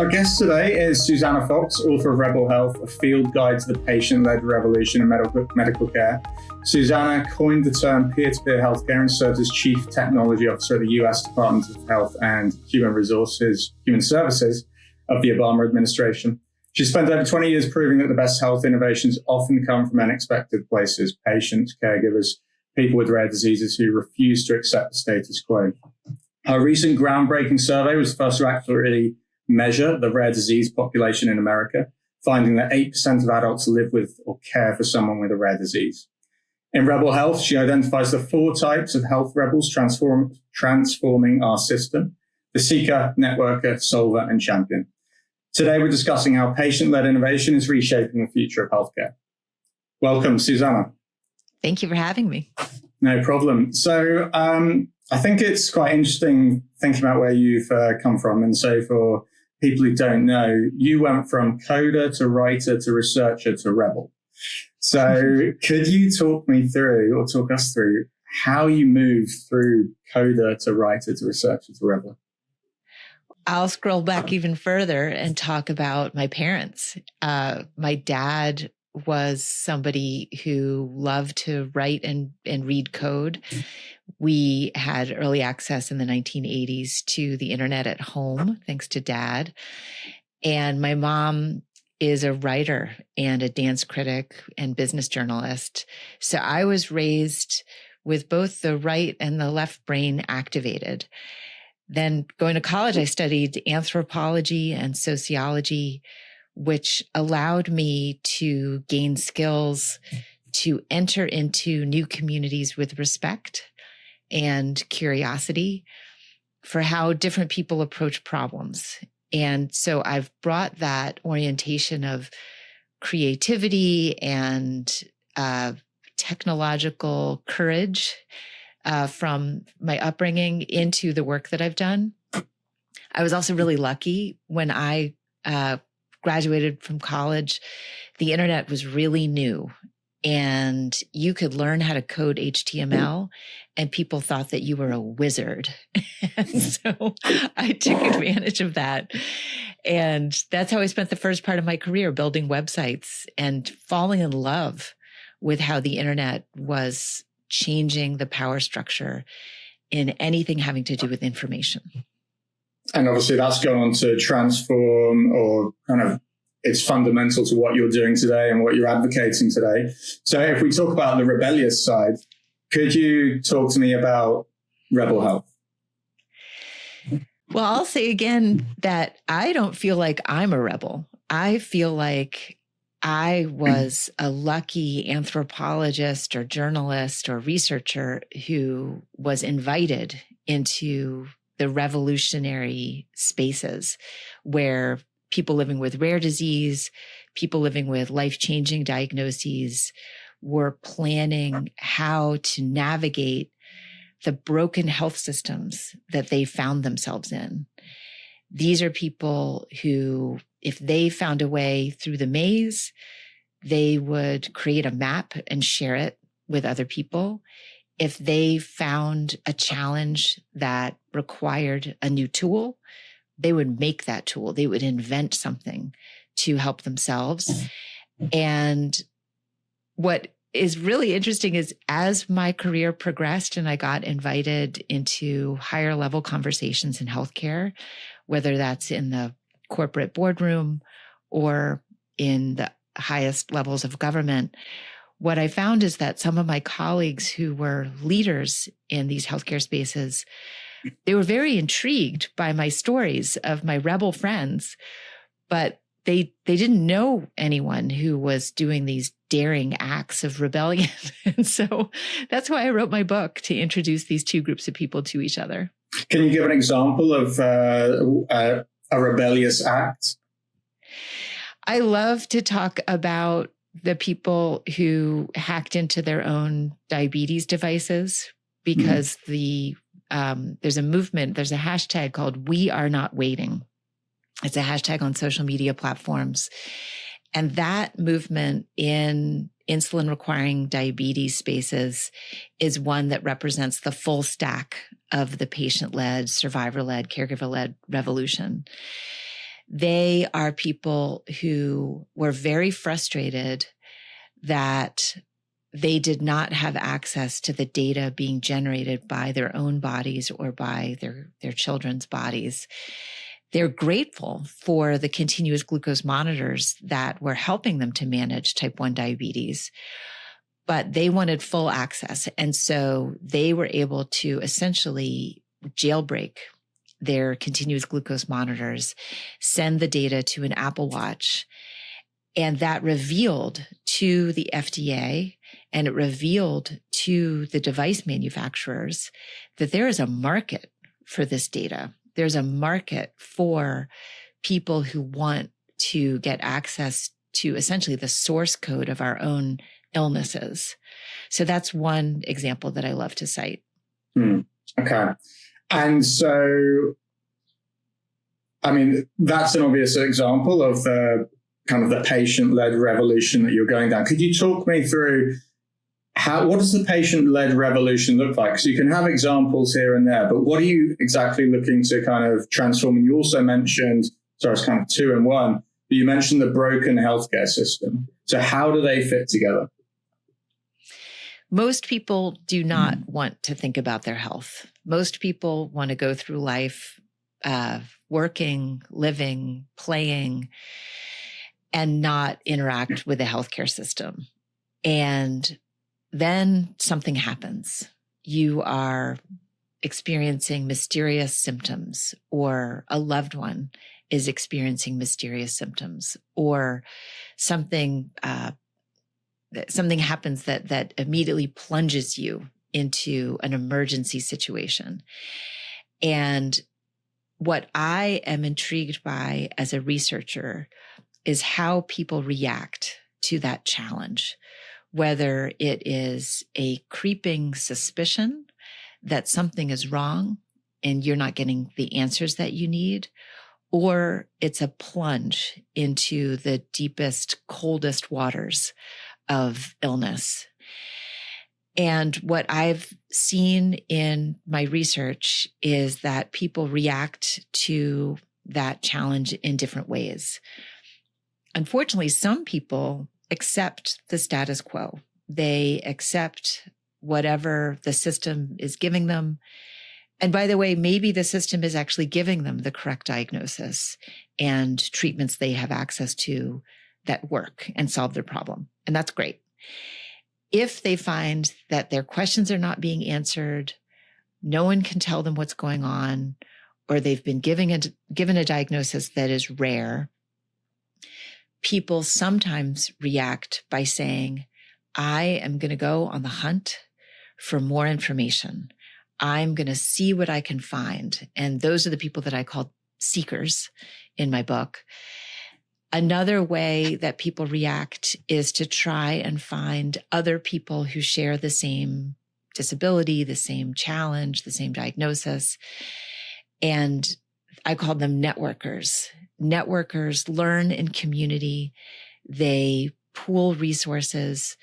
Our guest today is Susannah Fox, author of Rebel Health, a field guide to the patient-led revolution in medical care. Susannah coined the term peer-to-peer healthcare and serves as Chief Technology Officer at the US Department of Health and Human Services of the Obama administration. She spent over 20 years proving that the best health innovations often come from unexpected places: patients, caregivers, people with rare diseases who refuse to accept the status quo. Her recent groundbreaking survey was the first to accurately measure the rare disease population in America, finding that 8% of adults live with or care for someone with a rare disease. In Rebel Health, she identifies the 4 types of health rebels transforming our system: the seeker, networker, solver, and champion. Today, we're discussing how patient-led innovation is reshaping the future of healthcare. Welcome, Susannah. Thank you for having me. No problem. So I think it's quite interesting thinking about where you've come from. And so for people who don't know, you went from coder to writer to researcher to rebel. So could you talk us through how you moved through coder to writer to researcher to rebel? I'll scroll back even further and talk about my parents. My dad was somebody who loved to write and read code. We had early access in the 1980s to the internet at home, thanks to Dad. And my mom is a writer and a dance critic and business journalist. So I was raised with both the right and the left brain activated. Then going to college, I studied anthropology and sociology, which allowed me to gain skills to enter into new communities with respect and curiosity for how different people approach problems. And so I've brought that orientation of creativity and technological courage from my upbringing into the work that I've done. I was also really lucky when I graduated from college. The internet was really new and you could learn how to code HTML and people thought that you were a wizard. And so I took advantage of that. And that's how I spent the first part of my career, building websites and falling in love with how the internet was changing the power structure in anything having to do with information. And obviously that's gone on to transform, or kind of it's fundamental to what you're doing today and what you're advocating today. So if we talk about the rebellious side, could you talk to me about Rebel Health? Well, I'll say again that I don't feel like I'm a rebel. I feel like I was a lucky anthropologist or journalist or researcher who was invited into the revolutionary spaces where people living with rare disease, people living with life-changing diagnoses were planning how to navigate the broken health systems that they found themselves in. These are people who, if they found a way through the maze, they would create a map and share it with other people. If they found a challenge that required a new tool, they would make that tool. They would invent something to help themselves. And what is really interesting is as my career progressed and I got invited into higher level conversations in healthcare, whether that's in the corporate boardroom or in the highest levels of government, what I found is that some of my colleagues who were leaders in these healthcare spaces, they were very intrigued by my stories of my rebel friends, but they didn't know anyone who was doing these daring acts of rebellion. And so that's why I wrote my book, to introduce these two groups of people to each other. Can you give an example of a rebellious act? I love to talk about the people who hacked into their own diabetes devices because there's a movement, there's a hashtag called We Are Not Waiting. It's a hashtag on social media platforms. And that movement in insulin requiring diabetes spaces is one that represents the full stack of the patient-led, survivor-led, caregiver-led revolution. They are people who were very frustrated that they did not have access to the data being generated by their own bodies or by their children's bodies. They're grateful for the continuous glucose monitors that were helping them to manage type 1 diabetes, but they wanted full access. And so they were able to essentially jailbreak their continuous glucose monitors, send the data to an Apple Watch, and that revealed to the FDA and it revealed to the device manufacturers that there is a market for this data. There's a market for people who want to get access to essentially the source code of our own illnesses. So that's one example that I love to cite. Okay. And so, I mean, that's an obvious example of the kind of the patient-led revolution that you're going down. Could you talk me through what does the patient-led revolution look like? Because you can have examples here and there, but what are you exactly looking to kind of transform? And you also mentioned, sorry, it's kind of two in one, but you mentioned the broken healthcare system. So how do they fit together? Most people do not want to think about their health. Most people want to go through life working, living, playing, and not interact with the healthcare system. And then something happens. You are experiencing mysterious symptoms, or a loved one is experiencing mysterious symptoms, or something happens that immediately plunges you into an emergency situation. And what I am intrigued by as a researcher is how people react to that challenge, whether it is a creeping suspicion that something is wrong and you're not getting the answers that you need, or it's a plunge into the deepest, coldest waters of illness. And what I've seen in my research is that people react to that challenge in different ways. Unfortunately, some people accept the status quo. They accept whatever the system is giving them. And by the way, maybe the system is actually giving them the correct diagnosis and treatments they have access to that work and solve their problem. And that's great. If they find that their questions are not being answered, no one can tell them what's going on, or they've been given a diagnosis that is rare, people sometimes react by saying, I am going to go on the hunt for more information. I'm going to see what I can find. And those are the people that I call seekers in my book. Another way that people react is to try and find other people who share the same disability, the same challenge, the same diagnosis. And I call them networkers. Networkers learn in community. They pool resources.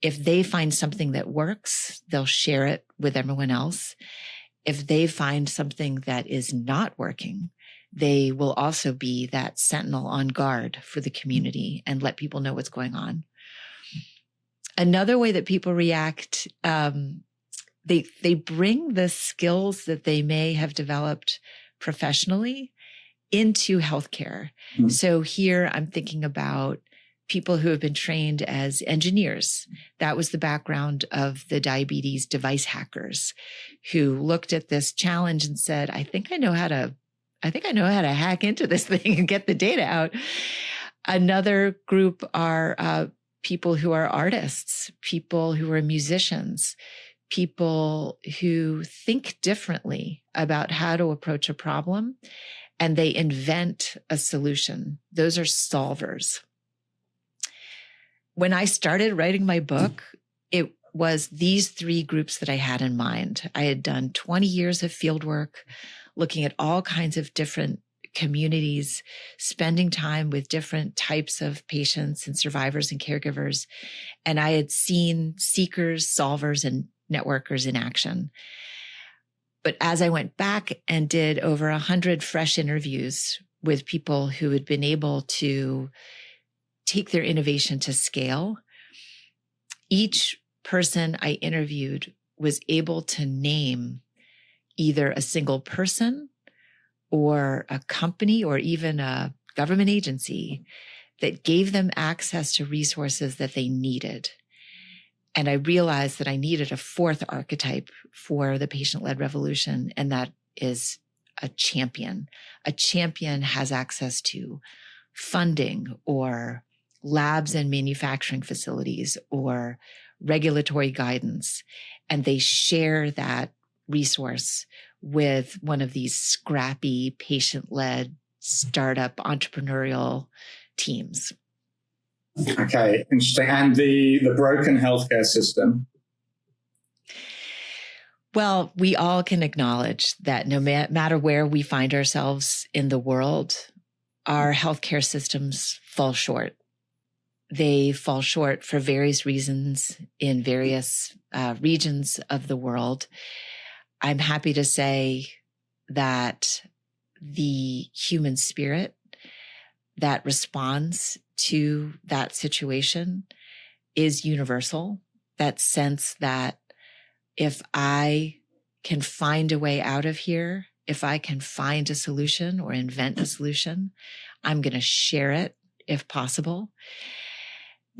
If they find something that works, they'll share it with everyone else. If they find something that is not working, they will also be that sentinel on guard for the community and let people know what's going on. Another way that people react, they bring the skills that they may have developed professionally into healthcare. Mm-hmm. So here I'm thinking about people who have been trained as engineers. That was the background of the diabetes device hackers who looked at this challenge and said, I think I know how to hack into this thing and get the data out. Another group are people who are artists, people who are musicians, people who think differently about how to approach a problem, and they invent a solution. Those are solvers. When I started writing my book, it was these three groups that I had in mind. I had done 20 years of field work, looking at all kinds of different communities, spending time with different types of patients and survivors and caregivers. And I had seen seekers, solvers, and networkers in action. But as I went back and did over 100 fresh interviews with people who had been able to take their innovation to scale. Each person I interviewed was able to name either a single person or a company or even a government agency that gave them access to resources that they needed. And I realized that I needed a fourth archetype for the patient-led revolution, and that is a champion. A champion has access to funding or labs and manufacturing facilities or regulatory guidance, and they share that resource with one of these scrappy, patient-led startup entrepreneurial teams. Okay, interesting. And the broken healthcare system. Well, we all can acknowledge that no matter where we find ourselves in the world, our healthcare systems fall short. They fall short for various reasons in various regions of the world. I'm happy to say that the human spirit that responds to that situation is universal. That sense that if I can find a way out of here, if I can find a solution or invent a solution, I'm going to share it if possible.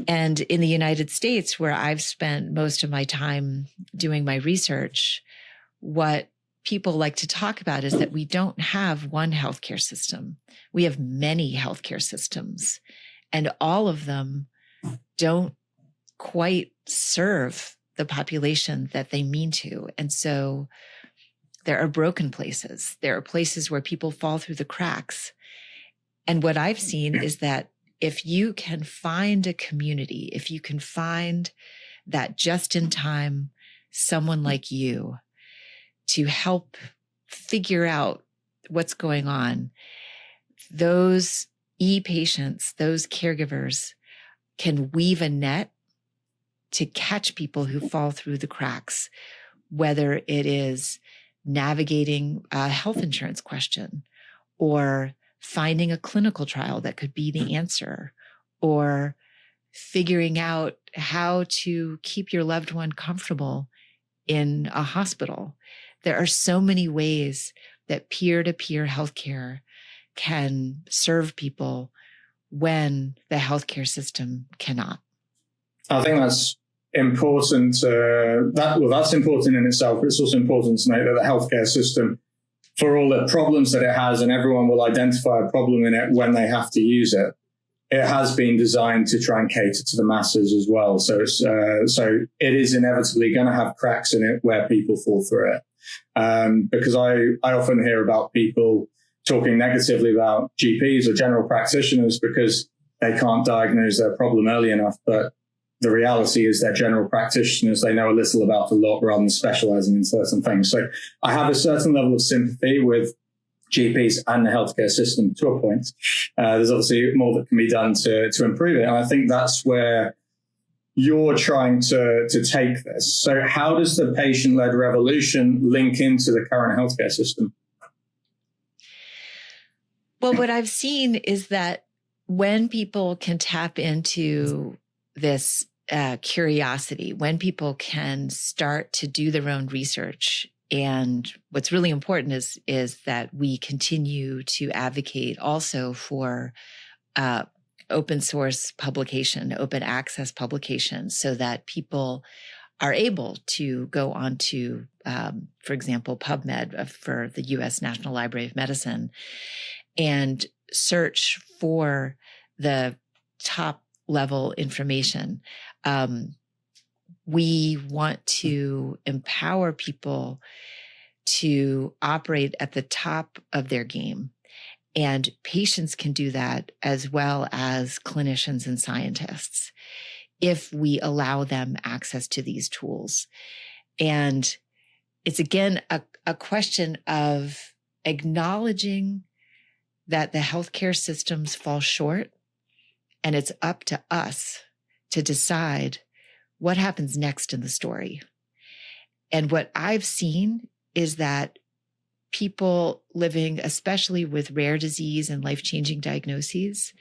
And in the United States, where I've spent most of my time doing my research, what people like to talk about is that we don't have one healthcare system. We have many healthcare systems, and all of them don't quite serve the population that they mean to. And so there are broken places. There are places where people fall through the cracks. And what I've seen is that if you can find a community, if you can find that just in time, someone like you to help figure out what's going on, those e-patients, those caregivers can weave a net to catch people who fall through the cracks, whether it is navigating a health insurance question or finding a clinical trial that could be the answer, or figuring out how to keep your loved one comfortable in a hospital. There are so many ways that peer-to-peer healthcare can serve people when the healthcare system cannot. I think that's important. That's important in itself, but it's also important to note that the healthcare system, for all the problems that it has, and everyone will identify a problem in it when they have to use it, it has been designed to try and cater to the masses as well. So it is inevitably going to have cracks in it where people fall through it. Because I often hear about people talking negatively about GPs or general practitioners because they can't diagnose their problem early enough. But the reality is they're general practitioners. They know a little about a lot rather than specializing in certain things. So I have a certain level of sympathy with GPs and the healthcare system to a point. There's obviously more that can be done to improve it. And I think that's where you're trying to take this. So how does the patient-led revolution link into the current healthcare system? Well, what I've seen is that when people can tap into this curiosity, when people can start to do their own research, and what's really important is that we continue to advocate also for open source publication, open access publication, so that people are able to go on to, for example, PubMed for the U.S. National Library of Medicine and search for the top level information. We want to empower people to operate at the top of their game. And patients can do that as well as clinicians and scientists if we allow them access to these tools. And it's again a question of acknowledging that the healthcare systems fall short, and it's up to us to decide what happens next in the story. And what I've seen is that people living, especially with rare disease and life-changing diagnoses,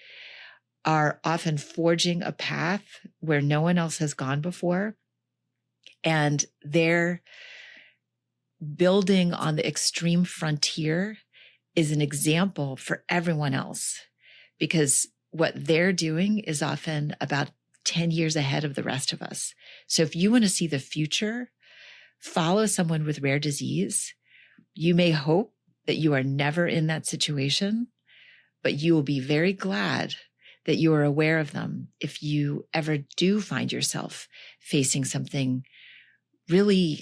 are often forging a path where no one else has gone before. And they're building on the extreme frontier is an example for everyone else, because what they're doing is often about 10 years ahead of the rest of us. So if you want to see the future, follow someone with rare disease. You may hope that you are never in that situation, but you will be very glad that you are aware of them if you ever do find yourself facing something really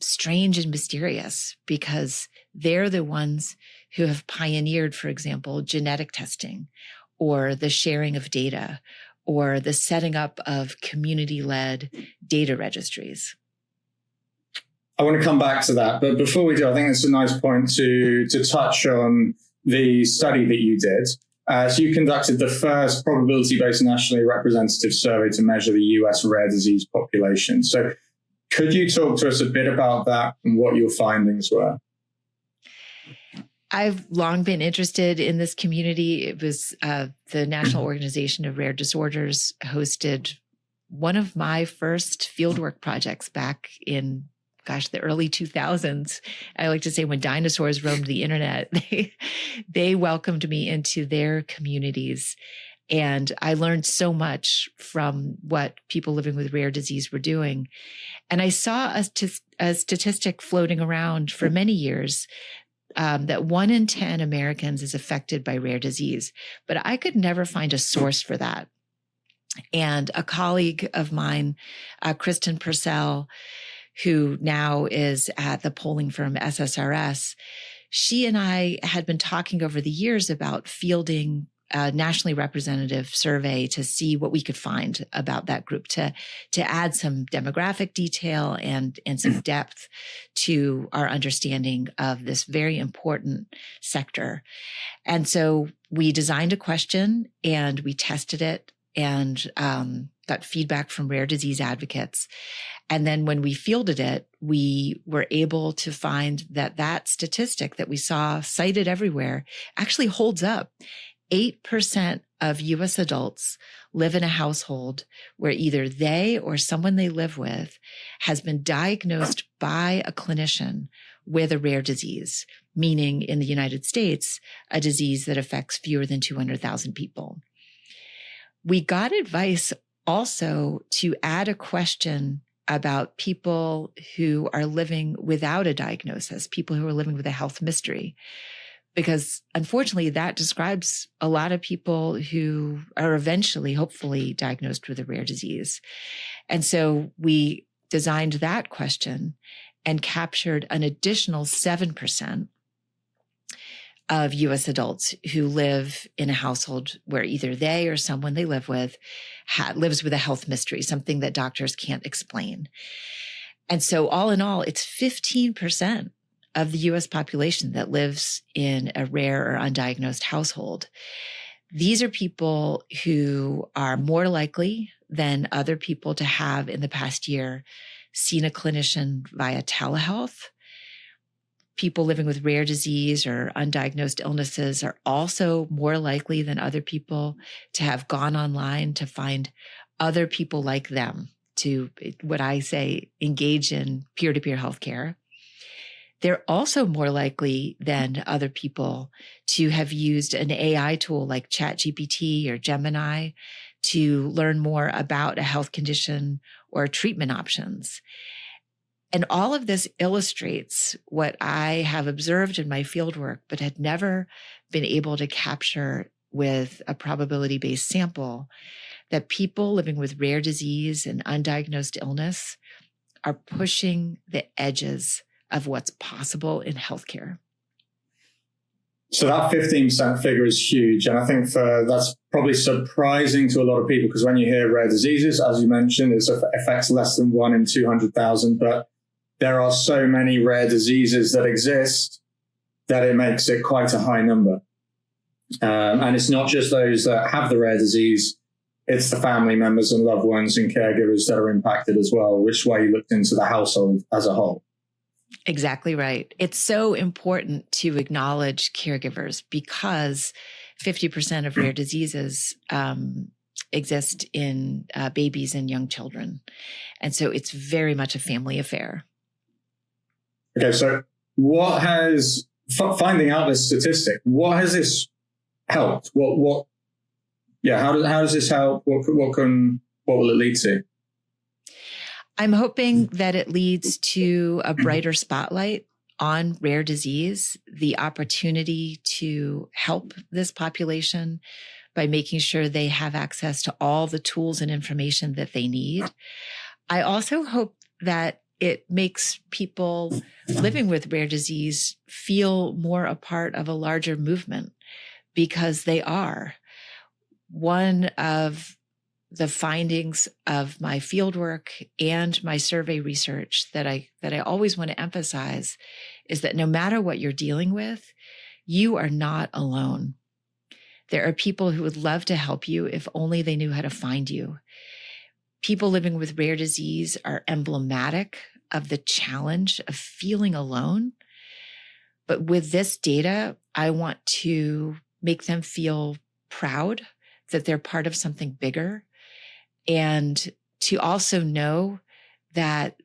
strange and mysterious, because they're the ones who have pioneered, for example, genetic testing or the sharing of data or the setting up of community-led data registries. I want to come back to that, but before we do, I think it's a nice point to touch on the study that you did. So you conducted the first probability-based nationally representative survey to measure the US rare disease population. So could you talk to us a bit about that and what your findings were? I've long been interested in this community. It was the National Organization of Rare Disorders hosted one of my first fieldwork projects back in, the early 2000s. I like to say when dinosaurs roamed the internet, they welcomed me into their communities. And I learned so much from what people living with rare disease were doing. And I saw a statistic floating around for many years that 1 in 10 Americans is affected by rare disease, but I could never find a source for that. And a colleague of mine, Kristen Purcell, who now is at the polling firm SSRS, she and I had been talking over the years about fielding a nationally representative survey to see what we could find about that group, to add some demographic detail and some depth to our understanding of this very important sector. And so we designed a question and we tested it and got feedback from rare disease advocates. And then when we fielded it, we were able to find that statistic that we saw cited everywhere actually holds up. 8% of US adults live in a household where either they or someone they live with has been diagnosed by a clinician with a rare disease, meaning in the United States, a disease that affects fewer than 200,000 people. We got advice also to add a question about people who are living without a diagnosis, people who are living with a health mystery, because unfortunately that describes a lot of people who are eventually, hopefully, diagnosed with a rare disease. And so we designed that question and captured an additional 7% of US adults who live in a household where either they or someone they live with lives with a health mystery, something that doctors can't explain. And so all in all, it's 15% of the US population that lives in a rare or undiagnosed household. These are people who are more likely than other people to have in the past year seen a clinician via telehealth. People living with rare disease or undiagnosed illnesses are also more likely than other people to have gone online to find other people like them to, what I say, engage in peer-to-peer healthcare. They're also more likely than other people to have used an AI tool like ChatGPT or Gemini to learn more about a health condition or treatment options. And all of this illustrates what I have observed in my fieldwork, but had never been able to capture with a probability-based sample, that people living with rare disease and undiagnosed illness are pushing the edges of what's possible in healthcare. So that 15% figure is huge. And I think that's probably surprising to a lot of people, because when you hear rare diseases, as you mentioned, it affects less than 1 in 200,000. But there are so many rare diseases that exist that it makes it quite a high number. And it's not just those that have the rare disease, it's the family members and loved ones and caregivers that are impacted as well, which way you looked into the household as a whole. Exactly right. It's so important to acknowledge caregivers because 50% of rare diseases exist in babies and young children. And so it's very much a family affair. Okay, so what has finding out this statistic? What has this helped? How does this help? What will it lead to? I'm hoping that it leads to a brighter spotlight on rare disease, the opportunity to help this population by making sure they have access to all the tools and information that they need. I also hope that it makes people living with rare disease feel more a part of a larger movement, because they are. One of the findings of my fieldwork and my survey research that I always want to emphasize is that no matter what you're dealing with, you are not alone. There are people who would love to help you if only they knew how to find you. People living with rare disease are emblematic of the challenge of feeling alone. But with this data, I want to make them feel proud that they're part of something bigger, and to also know that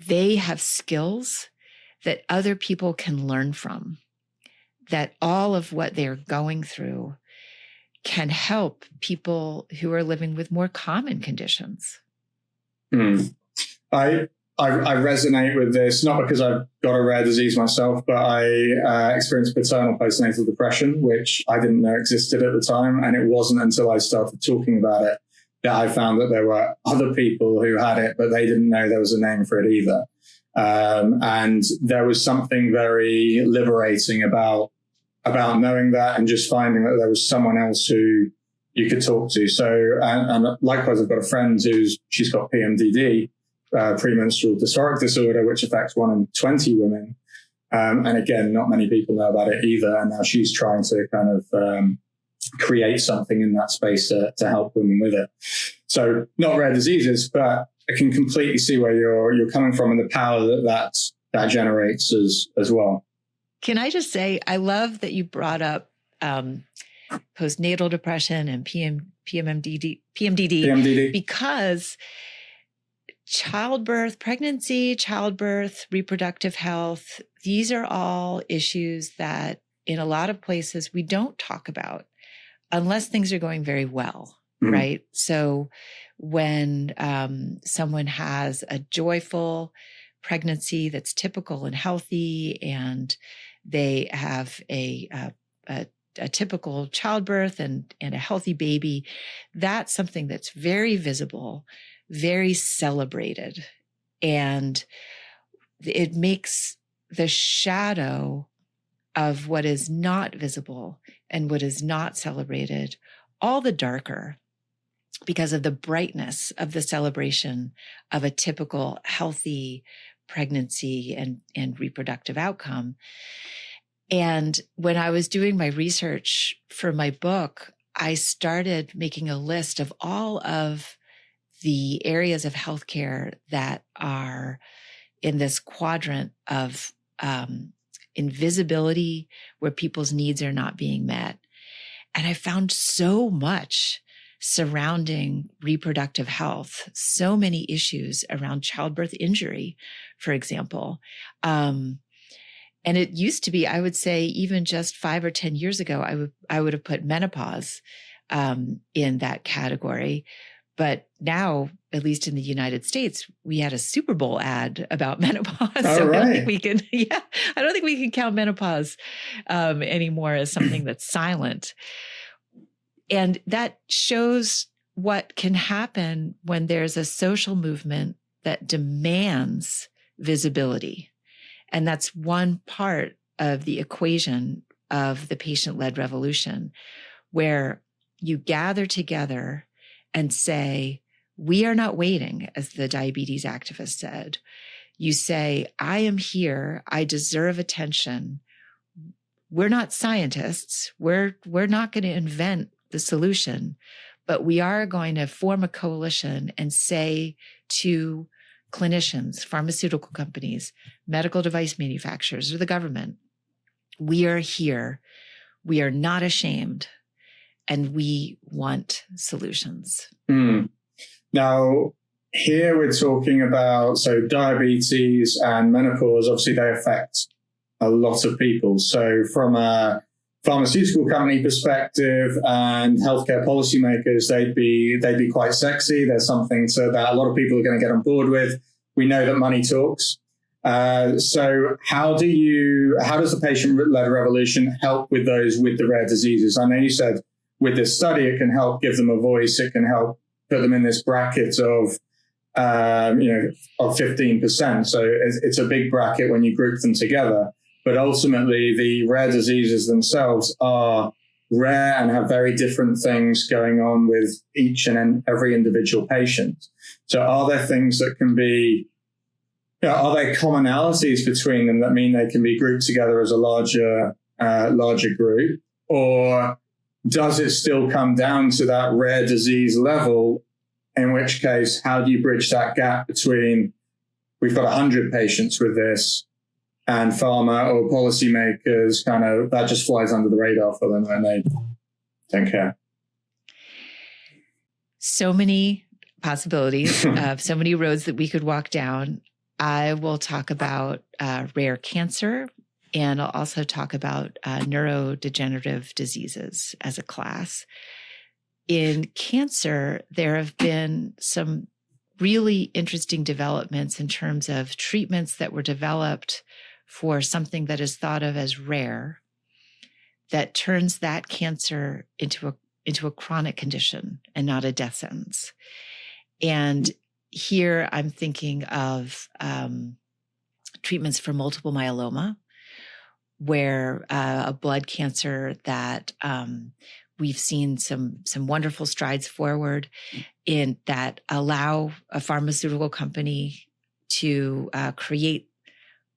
they have skills that other people can learn from, that all of what they're going through can help people who are living with more common conditions. I resonate with this, not because I've got a rare disease myself, but I experienced paternal postnatal depression, which I didn't know existed at the time. And it wasn't until I started talking about it that I found that there were other people who had it, but they didn't know there was a name for it either. And there was something very liberating about knowing that, and just finding that there was someone else who you could talk to. So, and likewise, I've got a friend she's got PMDD, premenstrual dysphoric disorder, which affects 1 in 20 women. And again, not many people know about it either. And now she's trying to kind of create something in that space to help women with it. So not rare diseases, but I can completely see where you're coming from, and the power that generates as well. Can I just say, I love that you brought up postnatal depression and PMDD, because pregnancy, childbirth, reproductive health, these are all issues that in a lot of places we don't talk about unless things are going very well, right? So when someone has a joyful pregnancy that's typical and healthy, and they have a typical childbirth and a healthy baby, that's something that's very visible, very celebrated. And it makes the shadow of what is not visible and what is not celebrated all the darker, because of the brightness of the celebration of a typical healthy pregnancy and reproductive outcome. And when I was doing my research for my book, I started making a list of all of the areas of healthcare that are in this quadrant of invisibility, where people's needs are not being met. And I found so much surrounding reproductive health, so many issues around childbirth injury, for example. And it used to be, I would say, even just 5 or 10 years ago, I would have put menopause in that category. But now, at least in the United States, we had a Super Bowl ad about menopause. So right. I don't think we can count menopause anymore as something that's silent. And that shows what can happen when there's a social movement that demands visibility. And that's one part of the equation of the patient-led revolution, where you gather together and say, we are not waiting, as the diabetes activist said. You say, I am here. I deserve attention. We're not scientists. We're not going to invent the solution, but we are going to form a coalition and say to clinicians, pharmaceutical companies, medical device manufacturers, or the government. We are here. We are not ashamed, and we want solutions. Now, here we're talking about, so diabetes and menopause, obviously they affect a lot of people. So from a pharmaceutical company perspective and healthcare policymakers, they'd be quite sexy. There's something that a lot of people are going to get on board with. We know that money talks. So how does the patient-led revolution help with those with the rare diseases? I know you said with this study, it can help give them a voice. It can help put them in this bracket of 15%. So it's a big bracket when you group them together. But ultimately, the rare diseases themselves are rare and have very different things going on with each and every individual patient. So are there things that can be, are there commonalities between them that mean they can be grouped together as a larger group? Or does it still come down to that rare disease level? In which case, how do you bridge that gap between we've got 100 patients with this and pharma or policymakers that just flies under the radar for them and they don't care? So many possibilities, so many roads that we could walk down. I will talk about rare cancer, and I'll also talk about neurodegenerative diseases as a class. In cancer, there have been some really interesting developments in terms of treatments that were developed for something that is thought of as rare, that turns that cancer into a chronic condition and not a death sentence. And here I'm thinking of treatments for multiple myeloma, where a blood cancer that we've seen some wonderful strides forward in that allow a pharmaceutical company to create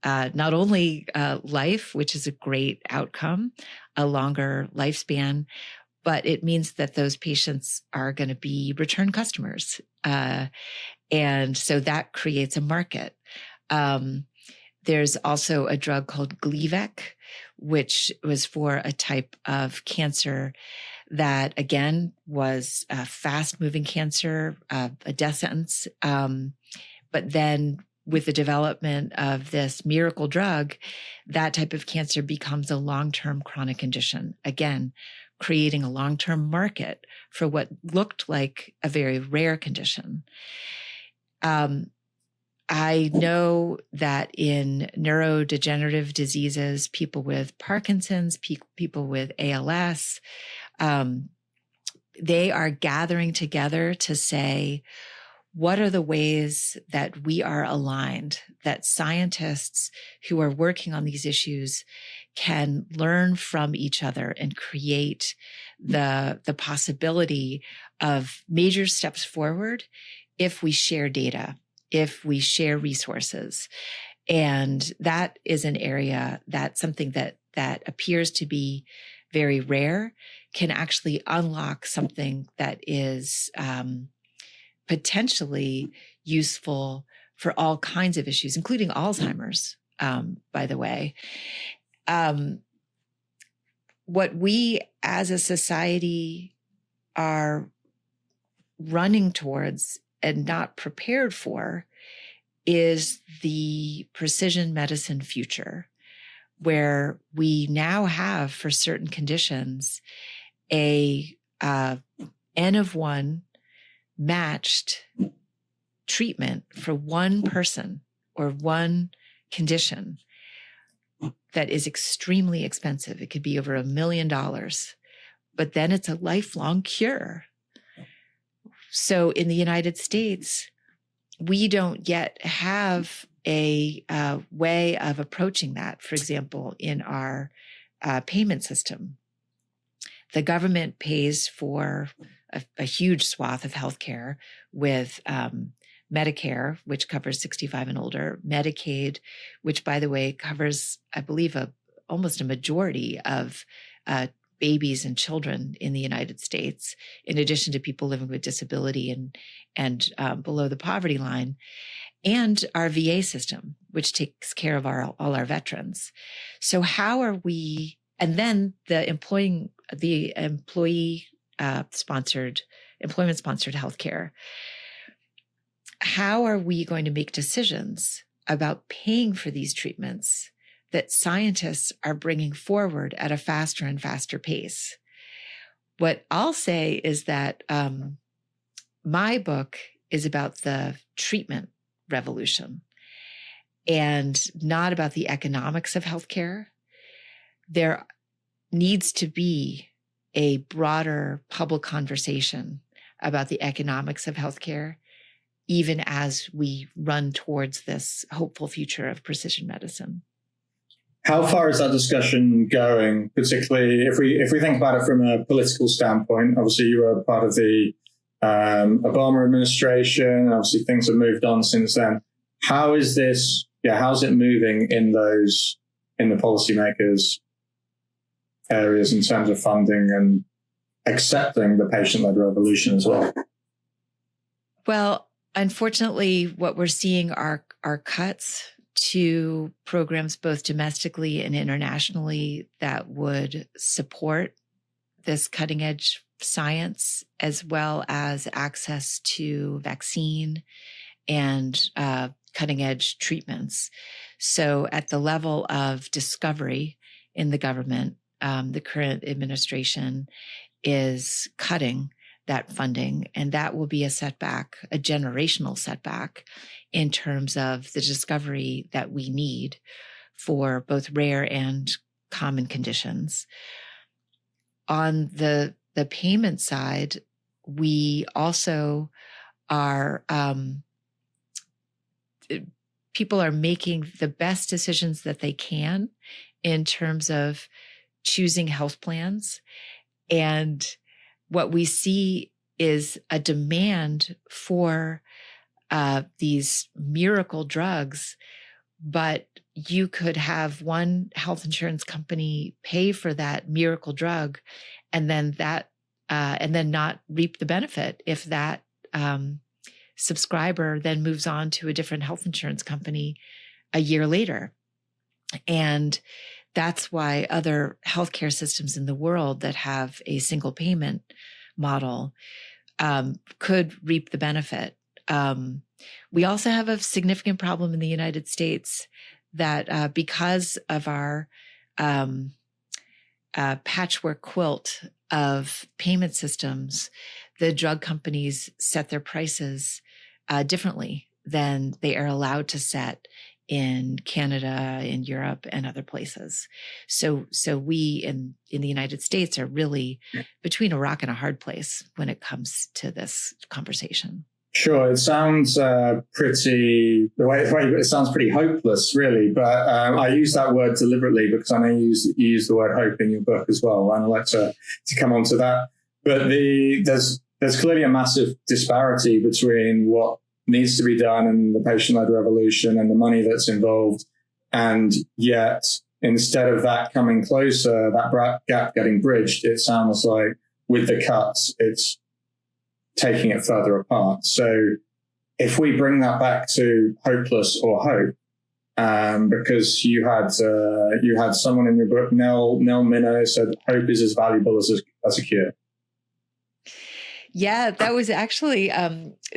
not only life, which is a great outcome, a longer lifespan, but it means that those patients are going to be return customers. And so that creates a market. There's also a drug called Gleevec, which was for a type of cancer that, again, was a fast-moving cancer, a death sentence. But then with the development of this miracle drug, that type of cancer becomes a long-term chronic condition, again, creating a long-term market for what looked like a very rare condition. I know that in neurodegenerative diseases, people with Parkinson's, people with ALS, they are gathering together to say, what are the ways that we are aligned, that scientists who are working on these issues can learn from each other and create the possibility of major steps forward if we share data, if we share resources. And that is an area that something that appears to be very rare can actually unlock something that is potentially useful for all kinds of issues, including Alzheimer's, by the way. What we as a society are running towards and not prepared for is the precision medicine future, where we now have, for certain conditions, a N of one matched treatment for one person or one condition that is extremely expensive. It could be over $1 million, but then it's a lifelong cure. So in the United States, we don't yet have a way of approaching that. For example, in our payment system, the government pays for a huge swath of healthcare with Medicare, which covers 65 and older, Medicaid, which, by the way, covers, I believe, almost a majority of babies and children in the United States, in addition to people living with disability and below the poverty line. and our VA system, which takes care of all our veterans. So how are we, and then the employee sponsored, employment sponsored healthcare. How are we going to make decisions about paying for these treatments that scientists are bringing forward at a faster and faster pace? What I'll say is that my book is about the treatment revolution and not about the economics of healthcare. There needs to be a broader public conversation about the economics of healthcare, even as we run towards this hopeful future of precision medicine. How far is that discussion going, particularly if we think about it from a political standpoint? Obviously, you were part of the Obama administration. Obviously, things have moved on since then. How is this? Yeah, how's it moving in the policymakers' areas in terms of funding and accepting the patient-led revolution as well? Well, unfortunately, what we're seeing are cuts to programs both domestically and internationally that would support this cutting edge science, as well as access to vaccine and cutting edge treatments. So at the level of discovery in the government, the current administration is cutting that funding, and that will be a setback, a generational setback in terms of the discovery that we need for both rare and common conditions. On the payment side, we also are, people are making the best decisions that they can in terms of choosing health plans. And what we see is a demand for these miracle drugs, but you could have one health insurance company pay for that miracle drug and then not reap the benefit if that subscriber then moves on to a different health insurance company a year later. And that's why other healthcare systems in the world that have a single payment model could reap the benefit. We also have a significant problem in the United States that because of our patchwork quilt of payment systems, the drug companies set their prices differently than they are allowed to set in Canada, in Europe, and other places. So we in the United States are really between a rock and a hard place when it comes to this conversation. Sure, it sounds it sounds pretty hopeless, really. But I use that word deliberately because I know you use the word hope in your book as well, and I'd like to come on to that. But there's clearly a massive disparity between what needs to be done in the patient-led revolution and the money that's involved, and yet instead of that coming closer, that gap getting bridged, it sounds like with the cuts, it's taking it further apart. So if we bring that back to hopeless or hope, because you had someone in your book, Nell Minow, said hope is as valuable as a cure. Yeah, that was actually,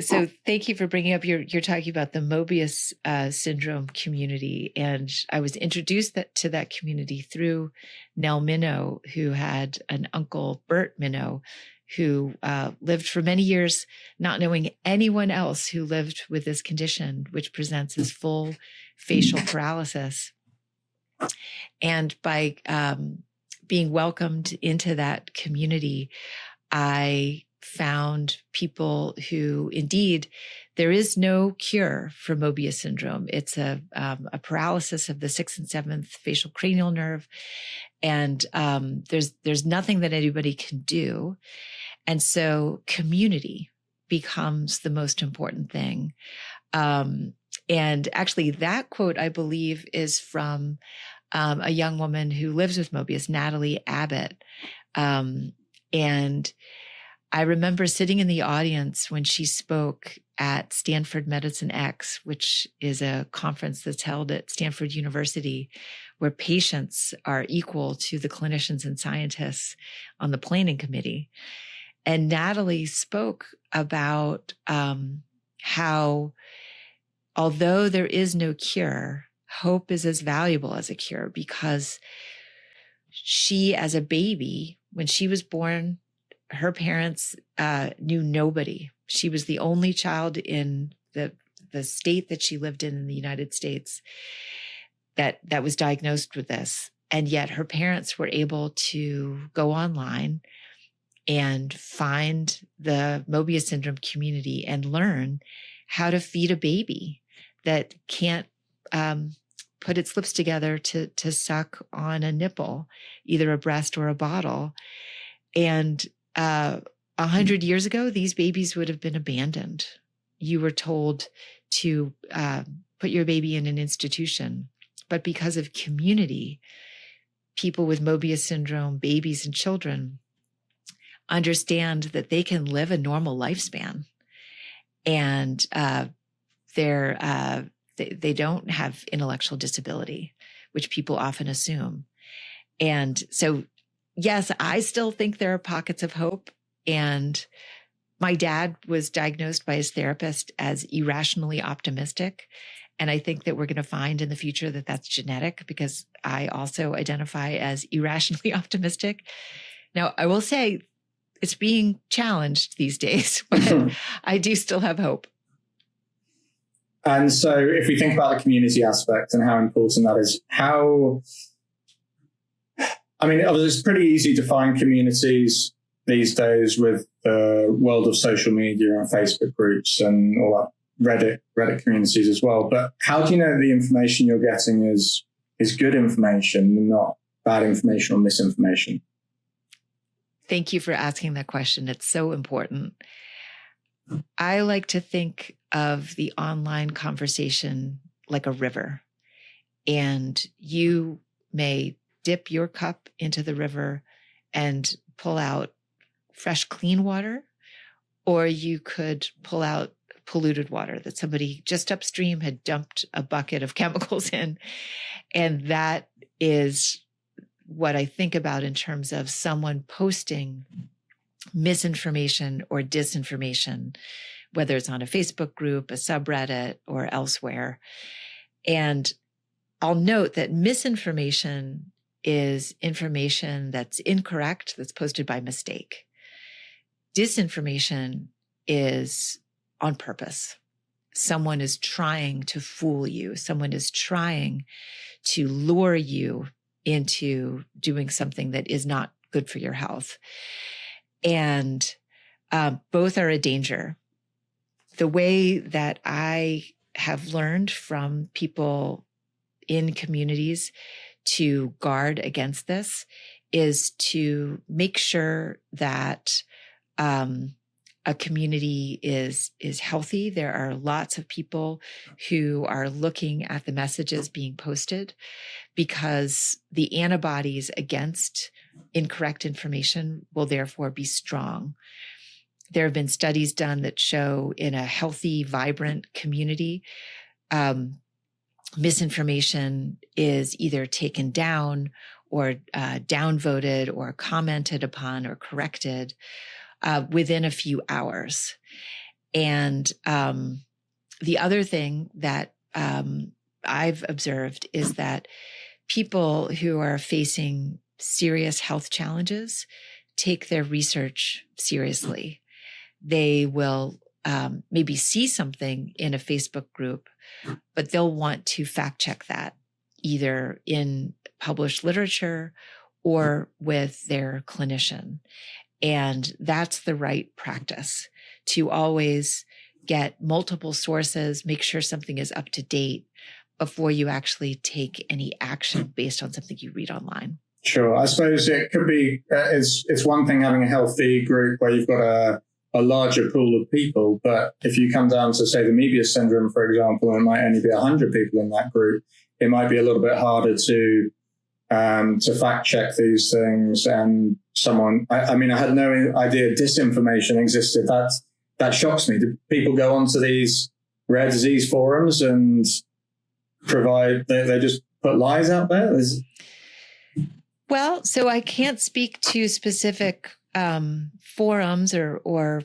so thank you for bringing up, you're talking about the Mobius syndrome community. And I was introduced to that community through Nell Minow, who had an uncle, Bert Minow, who lived for many years not knowing anyone else who lived with this condition, which presents as full facial paralysis. And by being welcomed into that community, I found people who, indeed, there is no cure for Mobius syndrome. It's a paralysis of the 6th and 7th facial cranial nerve, and there's nothing that anybody can do. And so community becomes the most important thing. And actually, that quote, I believe, is from a young woman who lives with Mobius, Natalie Abbott, and I remember sitting in the audience when she spoke at Stanford Medicine X, which is a conference that's held at Stanford University, where patients are equal to the clinicians and scientists on the planning committee. And Natalie spoke about how, although there is no cure, hope is as valuable as a cure, because she, as a baby, when she was born, her parents knew nobody. She was the only child in the state that she lived in the United States that was diagnosed with this. And yet her parents were able to go online and find the Mobius syndrome community and learn how to feed a baby that can't put its lips together to suck on a nipple, either a breast or a bottle. And 100 years ago, these babies would have been abandoned. You were told to put your baby in an institution. But because of community, people with Mobius syndrome, babies and children, understand that they can live a normal lifespan. And they don't have intellectual disability, which people often assume. And so, yes, I still think there are pockets of hope. And my dad was diagnosed by his therapist as irrationally optimistic. And I think that we're going to find in the future that that's genetic, because I also identify as irrationally optimistic. Now, I will say it's being challenged these days, but I do still have hope. And so if we think about the community aspect and how important that is, it's pretty easy to find communities these days with the world of social media and Facebook groups and all that, Reddit communities as well. But how do you know the information you're getting is good information, not bad information or misinformation? Thank you for asking that question. It's so important. I like to think of the online conversation like a river, and you may dip your cup into the river and pull out fresh, clean water, or you could pull out polluted water that somebody just upstream had dumped a bucket of chemicals in. And that is what I think about in terms of someone posting misinformation or disinformation, whether it's on a Facebook group, a subreddit, or elsewhere. And I'll note that misinformation is information that's incorrect, that's posted by mistake. Disinformation is on purpose. Someone is trying to fool you. Someone is trying to lure you into doing something that is not good for your health. And both are a danger. The way that I have learned from people in communities to guard against this is to make sure that a community is healthy. There are lots of people who are looking at the messages being posted, because the antibodies against incorrect information will therefore be strong. There have been studies done that show in a healthy, vibrant community, misinformation is either taken down or downvoted or commented upon or corrected within a few hours. And the other thing that I've observed is that people who are facing serious health challenges take their research seriously. They will maybe see something in a Facebook group, but they'll want to fact check that either in published literature or with their clinician. And that's the right practice, to always get multiple sources, make sure something is up to date before you actually take any action based on something you read online. Sure. I suppose it could be, it's one thing having a healthy group where you've got a larger pool of people, but if you come down to, say, the Mobius syndrome, for example, and it might only be 100 people in that group, it might be a little bit harder to to fact check these things. And I mean, I had no idea disinformation existed. That shocks me. Do people go onto these rare disease forums and they just put lies out there? Well, so I can't speak to specific forums or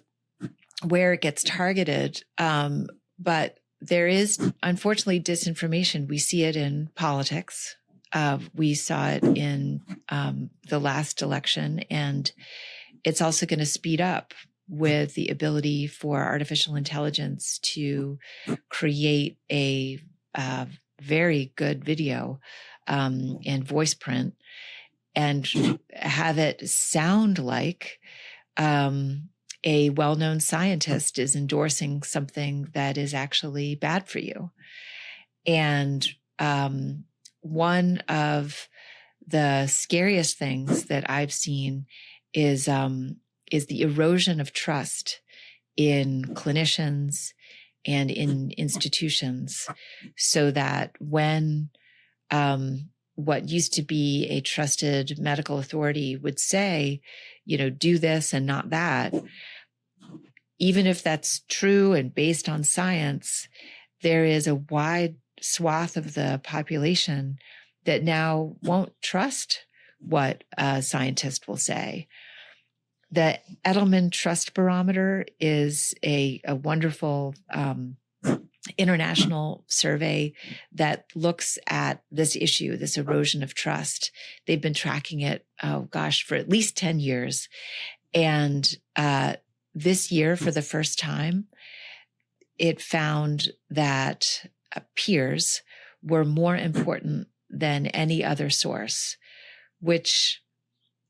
where it gets targeted, but there is unfortunately disinformation. We see it in politics. We saw it in the last election, and it's also going to speed up with the ability for artificial intelligence to create a very good video and voice print and have it sound like a well-known scientist is endorsing something that is actually bad for you. And one of the scariest things that I've seen is the erosion of trust in clinicians and in institutions, so that when what used to be a trusted medical authority would say, do this and not that, even if that's true and based on science, there is a wide swath of the population that now won't trust what a scientist will say. The Edelman Trust Barometer is a wonderful international survey that looks at this issue, this erosion of trust. They've been tracking it, for at least 10 years. And this year, for the first time, it found that peers were more important than any other source, which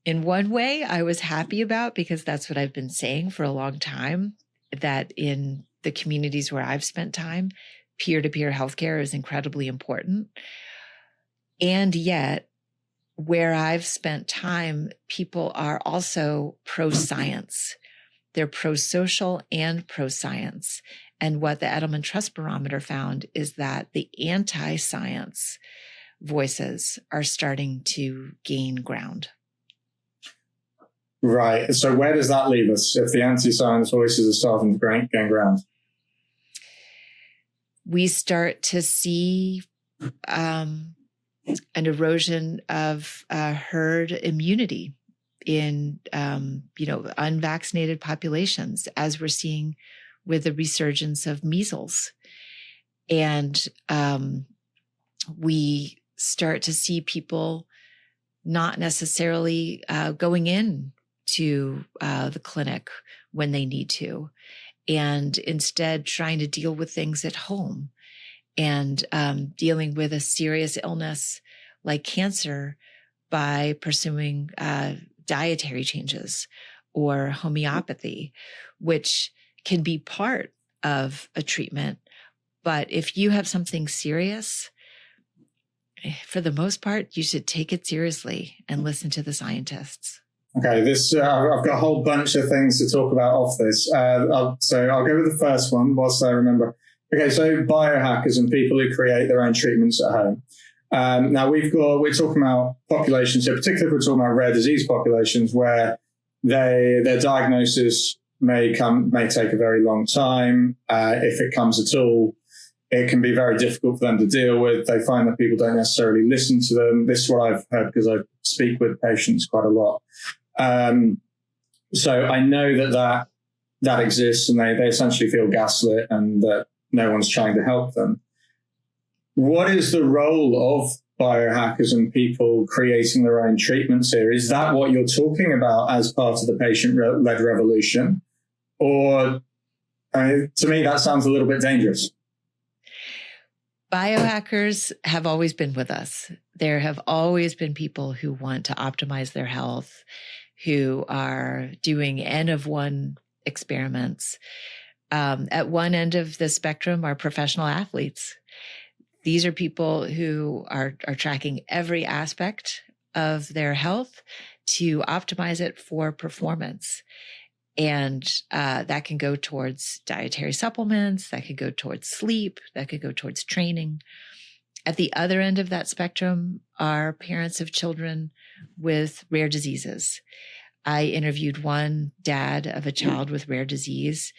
in one way I was happy about, because that's what I've been saying for a long time, that in the communities where I've spent time, peer-to-peer healthcare is incredibly important. And yet, where I've spent time, people are also pro-science. They're pro-social and pro-science. And what the Edelman Trust Barometer found is that the anti-science voices are starting to gain ground. Right. So where does that leave us if the anti-science voices are starting to gain ground? We start to see an erosion of herd immunity in unvaccinated populations, as we're seeing with the resurgence of measles. And we start to see people not necessarily going in to the clinic when they need to, and instead trying to deal with things at home and dealing with a serious illness like cancer by pursuing dietary changes or homeopathy, which can be part of a treatment. But if you have something serious, for the most part, you should take it seriously and listen to the scientists. Okay, I've got a whole bunch of things to talk about off this. So I'll go with the first one whilst I remember. Okay, so biohackers and people who create their own treatments at home. Now we're talking about populations, so particularly if we're talking about rare disease populations where their diagnosis may take a very long time. If it comes at all, it can be very difficult for them to deal with. They find that people don't necessarily listen to them. This is what I've heard because I speak with patients quite a lot. So I know that exists, and they essentially feel gaslit and that no one's trying to help them. What is the role of biohackers and people creating their own treatments here? Is that what you're talking about as part of the patient-led revolution? Or to me, that sounds a little bit dangerous. Biohackers have always been with us. There have always been people who want to optimize their health, who are doing N of 1 experiments. At one end of the spectrum are professional athletes. These are people who are tracking every aspect of their health to optimize it for performance. And that can go towards dietary supplements, that could go towards sleep, that could go towards training. At the other end of that spectrum are parents of children with rare diseases. I interviewed one dad of a child with rare disease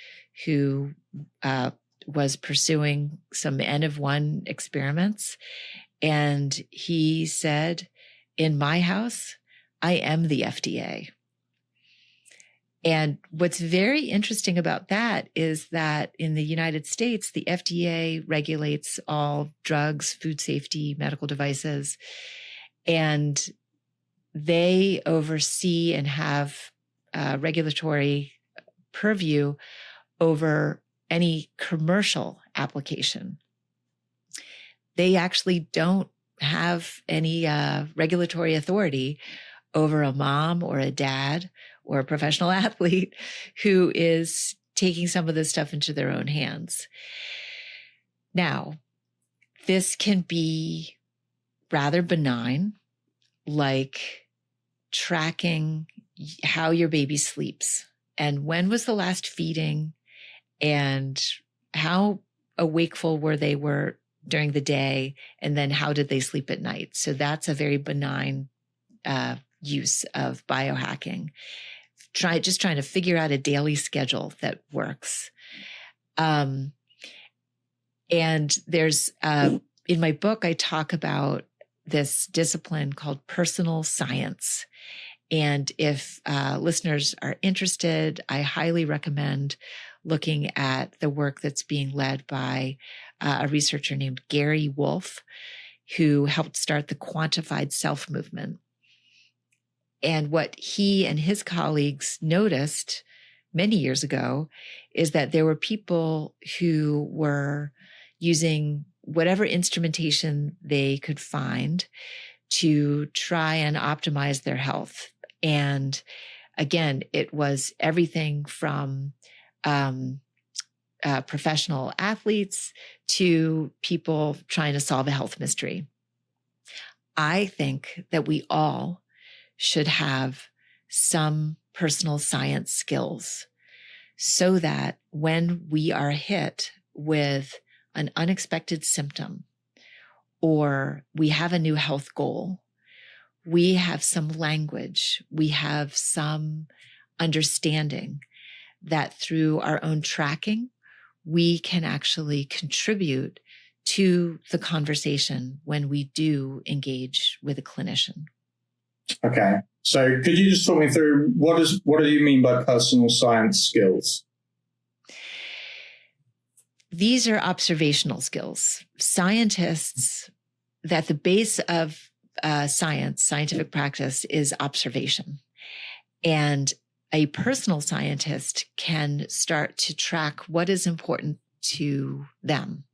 who was pursuing some N of 1 experiments. And he said, in my house, I am the FDA. And what's very interesting about that is that in the United States, the FDA regulates all drugs, food safety, medical devices, and they oversee and have regulatory purview over any commercial application. They actually don't have any regulatory authority over a mom or a dad or a professional athlete who is taking some of this stuff into their own hands. Now, this can be rather benign, like tracking how your baby sleeps and when was the last feeding and how awakeful they were during the day, and then how did they sleep at night. So that's a very benign use of biohacking. Trying to figure out a daily schedule that works. And there's, in my book, I talk about this discipline called personal science. And if listeners are interested, I highly recommend looking at the work that's being led by a researcher named Gary Wolfe, who helped start the quantified self movement. And what he and his colleagues noticed many years ago is that there were people who were using whatever instrumentation they could find to try and optimize their health. And again, it was everything from professional athletes to people trying to solve a health mystery. I think that we all should have some personal science skills so that when we are hit with an unexpected symptom or we have a new health goal, we have some language, we have some understanding that through our own tracking, we can actually contribute to the conversation when we do engage with a clinician. Okay. So could you just talk me through what do you mean by personal science skills? These are observational skills. Scientists, that the base of scientific practice is observation. And a personal scientist can start to track what is important to them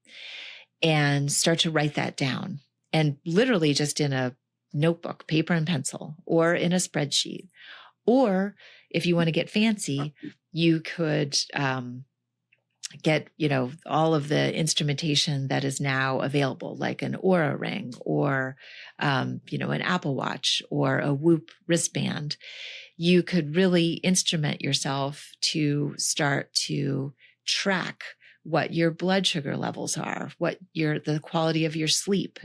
and start to write that down. And literally just in a notebook, paper and pencil, or in a spreadsheet. Or if you want to get fancy, you could get, all of the instrumentation that is now available, like an Oura ring or, an Apple Watch or a Whoop wristband. You could really instrument yourself to start to track what your blood sugar levels are, what the quality of your sleep.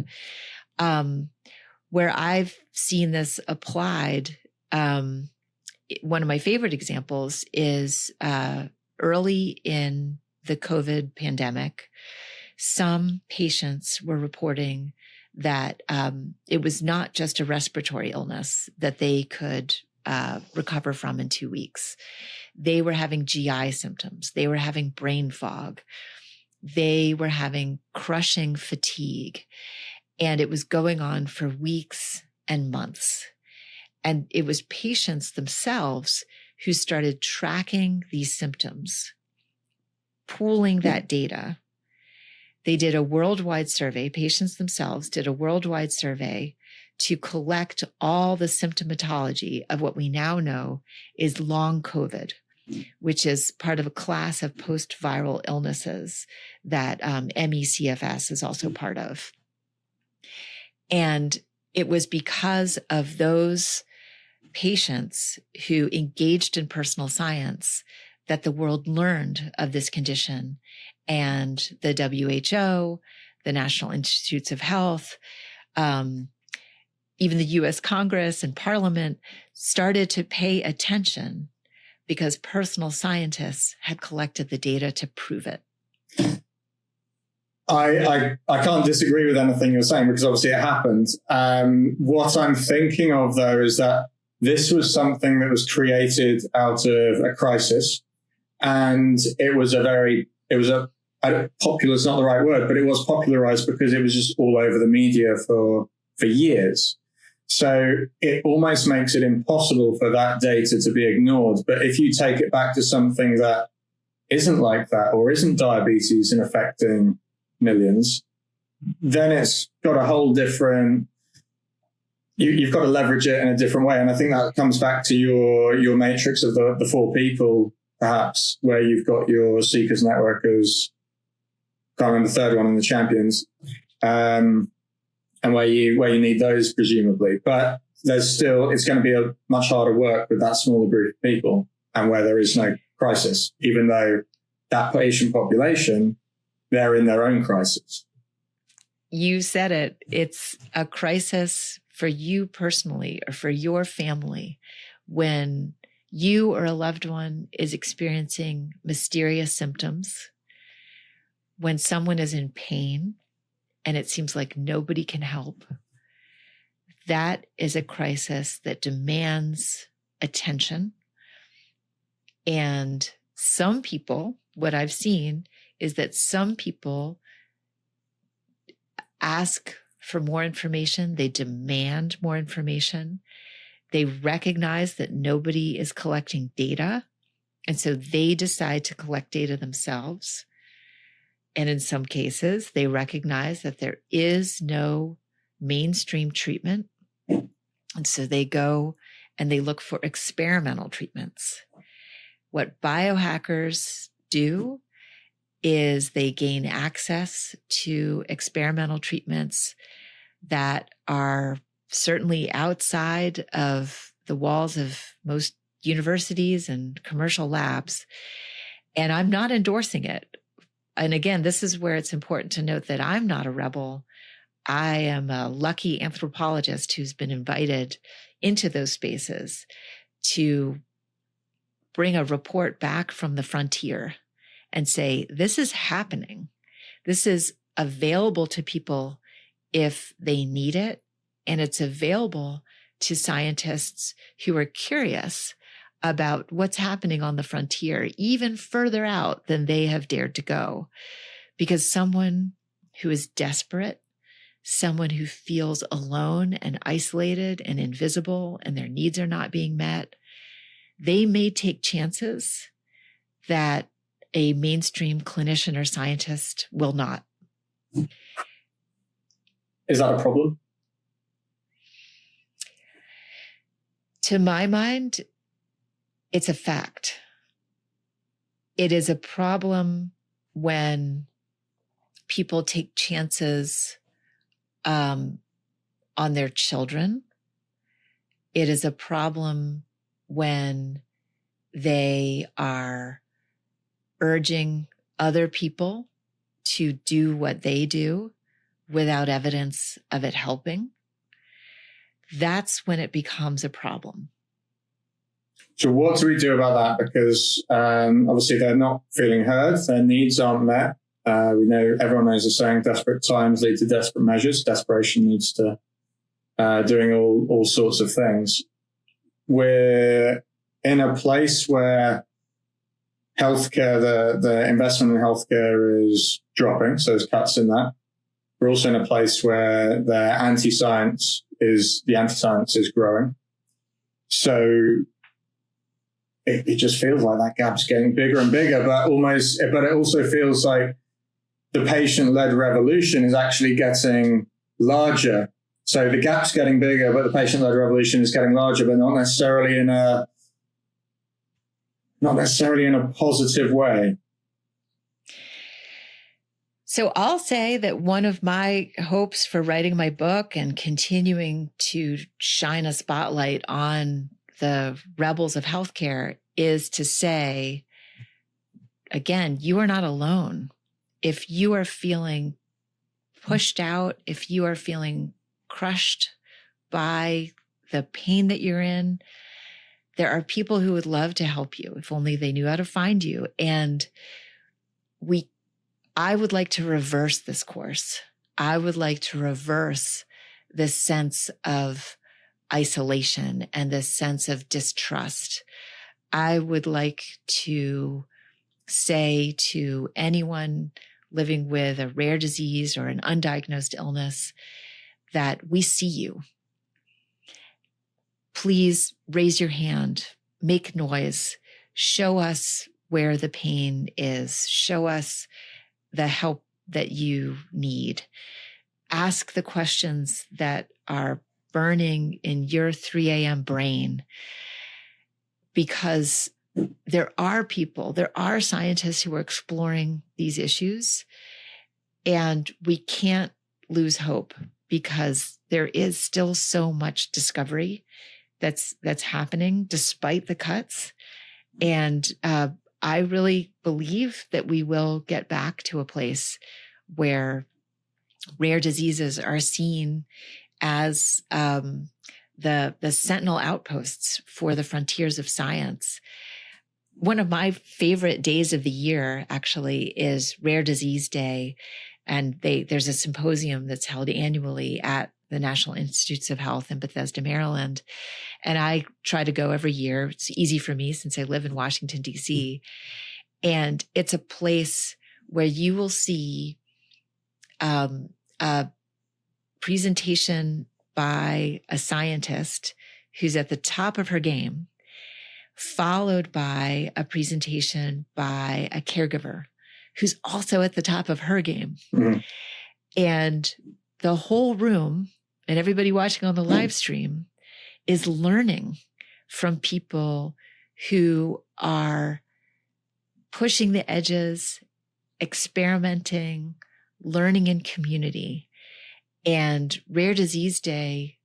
Where I've seen this applied, one of my favorite examples is early in the COVID pandemic, some patients were reporting that it was not just a respiratory illness that they could recover from in 2 weeks. They were having GI symptoms. They were having brain fog. They were having crushing fatigue. And it was going on for weeks and months. And it was patients themselves who started tracking these symptoms, pooling that data. They did a worldwide survey. Patients themselves did a worldwide survey to collect all the symptomatology of what we now know is long COVID, which is part of a class of post-viral illnesses that ME/CFS is also part of. And it was because of those patients who engaged in personal science that the world learned of this condition. And the WHO, the National Institutes of Health, even the US Congress and Parliament started to pay attention because personal scientists had collected the data to prove it. I can't disagree with anything you're saying because obviously it happened. What I'm thinking of, though, is that this was something that was created out of a crisis. And popular is not the right word, but it was popularized because it was just all over the media for years. So it almost makes it impossible for that data to be ignored. But if you take it back to something that isn't like that or isn't diabetes and affecting millions, then it's got a whole different, you've got to leverage it in a different way. And I think that comes back to your matrix of the four people, perhaps, where you've got your seekers, networkers, can't remember the third one, and the champions, and where you need those presumably. But it's going to be a much harder work with that smaller group of people and where there is no crisis, even though that patient population, they're in their own crisis. You said it. It's a crisis for you personally or for your family when you or a loved one is experiencing mysterious symptoms, when someone is in pain and it seems like nobody can help. That is a crisis that demands attention. And some people, what I've seen is that some people ask for more information. They demand more information. They recognize that nobody is collecting data. And so they decide to collect data themselves. And in some cases, they recognize that there is no mainstream treatment. And so they go and they look for experimental treatments. What biohackers do is they gain access to experimental treatments that are certainly outside of the walls of most universities and commercial labs. And I'm not endorsing it. And again, this is where it's important to note that I'm not a rebel. I am a lucky anthropologist who's been invited into those spaces to bring a report back from the frontier and say, this is happening. This is available to people if they need it. And it's available to scientists who are curious about what's happening on the frontier, even further out than they have dared to go. Because someone who is desperate, someone who feels alone and isolated and invisible and their needs are not being met, they may take chances that a mainstream clinician or scientist will not. Is that a problem? To my mind, it's a fact. It is a problem when people take chances on their children. It is a problem when they are urging other people to do what they do without evidence of it helping. That's when it becomes a problem. So what do we do about that? Because obviously they're not feeling heard, their needs aren't met. We know, everyone knows the saying, desperate times lead to desperate measures. Desperation leads to doing all sorts of things. We're in a place where healthcare, the investment in healthcare is dropping, so there's cuts in that. We're also in a place where the anti-science is growing. So it just feels like that gap's getting bigger and bigger, but it also feels like the patient-led revolution is actually getting larger. So the gap's getting bigger, but the patient-led revolution is getting larger, but not necessarily in a positive way. So I'll say that one of my hopes for writing my book and continuing to shine a spotlight on the rebels of healthcare is to say, again, you are not alone. If you are feeling pushed out, if you are feeling crushed by the pain that you're in, there are people who would love to help you if only they knew how to find you. And I would like to reverse this course. I would like to reverse this sense of isolation and this sense of distrust. I would like to say to anyone living with a rare disease or an undiagnosed illness that we see you. Please raise your hand, make noise, show us where the pain is, show us the help that you need. Ask the questions that are burning in your 3 a.m. brain, because there are people, there are scientists who are exploring these issues, and we can't lose hope because there is still so much discovery that's happening despite the cuts. And I really believe that we will get back to a place where rare diseases are seen as the sentinel outposts for the frontiers of science. One of my favorite days of the year actually is Rare Disease Day. And there's a symposium that's held annually at the National Institutes of Health in Bethesda, Maryland. And I try to go every year. It's easy for me since I live in Washington, D.C. And it's a place where you will see a presentation by a scientist who's at the top of her game, followed by a presentation by a caregiver who's also at the top of her game. Mm-hmm. And the whole room and everybody watching on the live stream is learning from people who are pushing the edges, experimenting, learning in community. And Rare Disease Day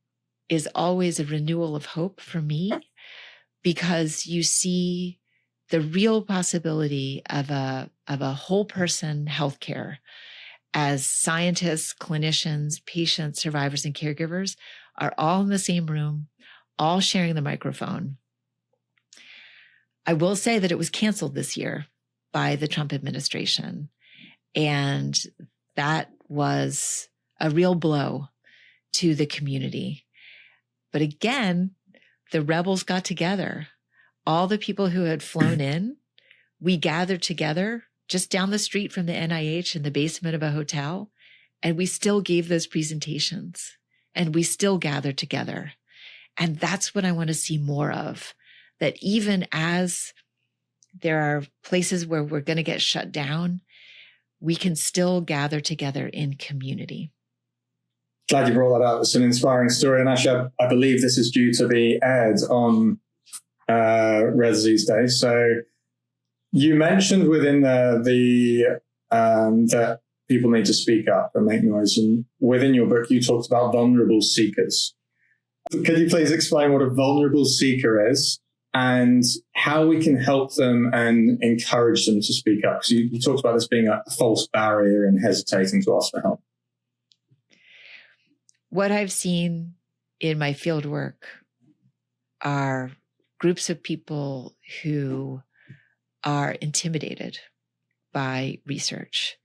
is always a renewal of hope for me, because you see the real possibility of a whole person healthcare as scientists, clinicians, patients, survivors, and caregivers are all in the same room, all sharing the microphone. I will say that it was canceled this year by the Trump administration. And that was a real blow to the community. But again, the rebels got together. All the people who had flown in, we gathered together just down the street from the NIH in the basement of a hotel, and we still gave those presentations, and we still gathered together. And that's what I want to see more of, that even as there are places where we're going to get shut down, we can still gather together in community. Glad you brought that up. It's an inspiring story. And actually, I believe this is due to be aired on Rare Disease Day. So you mentioned within the that people need to speak up and make noise. And within your book, you talked about vulnerable seekers. Could you please explain what a vulnerable seeker is and how we can help them and encourage them to speak up? Because you talked about this being a false barrier and hesitating to ask for help. What I've seen in my field work are groups of people who are intimidated by research.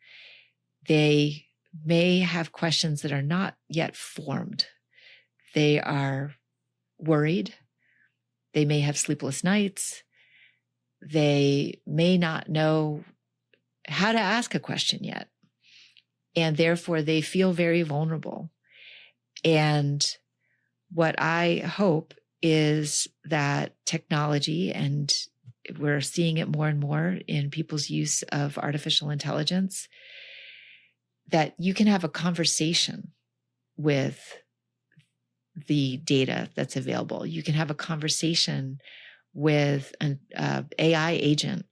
They may have questions that are not yet formed. They are worried. They may have sleepless nights. They may not know how to ask a question yet. And therefore, they feel very vulnerable. And what I hope is that technology, and we're seeing it more and more in people's use of artificial intelligence, that you can have a conversation with the data that's available. You can have a conversation with an AI agent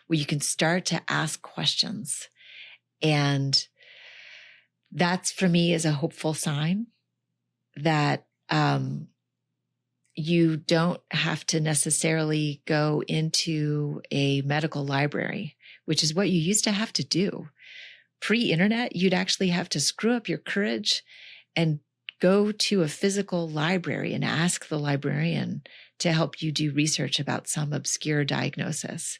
where you can start to ask questions. And that's, for me, is a hopeful sign that you don't have to necessarily go into a medical library, which is what you used to have to do pre-internet, you'd actually have to screw up your courage and go to a physical library and ask the librarian to help you do research about some obscure diagnosis.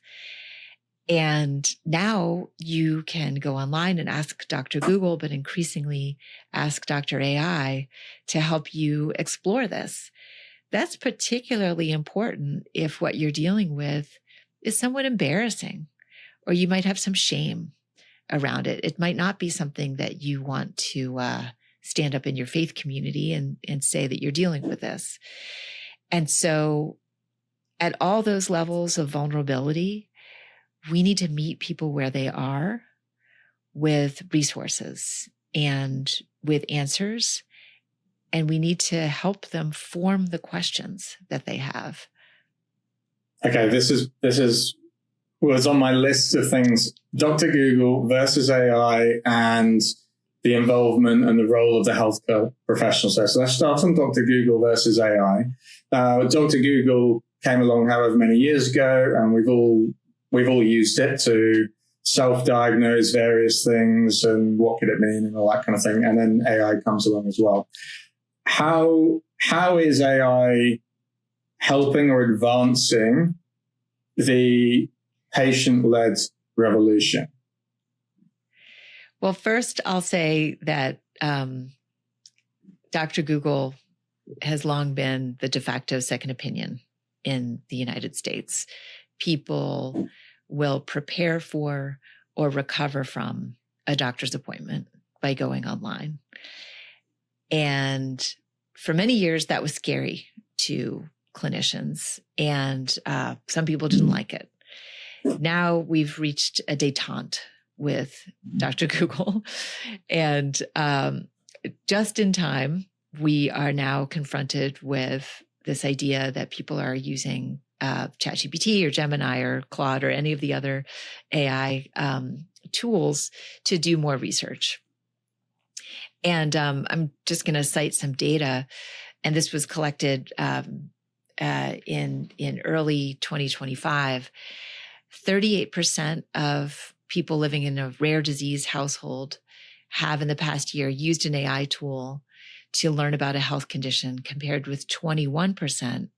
And now you can go online and ask Dr. Google, but increasingly ask Dr. AI to help you explore this. That's particularly important if what you're dealing with is somewhat embarrassing, or you might have some shame around it. It might not be something that you want to stand up in your faith community and say that you're dealing with this. And so at all those levels of vulnerability, we need to meet people where they are with resources and with answers. And we need to help them form the questions that they have. Okay, this was on my list of things: Dr. Google versus AI and the involvement and the role of the healthcare professional. So let's start on Dr. Google versus AI. Dr. Google came along however many years ago, and we've all used it to self-diagnose various things and what could it mean and all that kind of thing. And then AI comes along as well. How is AI helping or advancing the patient-led revolution? Well, first, I'll say that Dr. Google has long been the de facto second opinion in the United States. People will prepare for or recover from a doctor's appointment by going online. And for many years, that was scary to clinicians, and some people didn't like it. Now we've reached a détente with Dr. Google, and just in time, we are now confronted with this idea that people are using ChatGPT or Gemini or Claude or any of the other AI tools to do more research. And I'm just going to cite some data, and this was collected in early 2025. 38% of people living in a rare disease household have in the past year used an AI tool to learn about a health condition, compared with 21%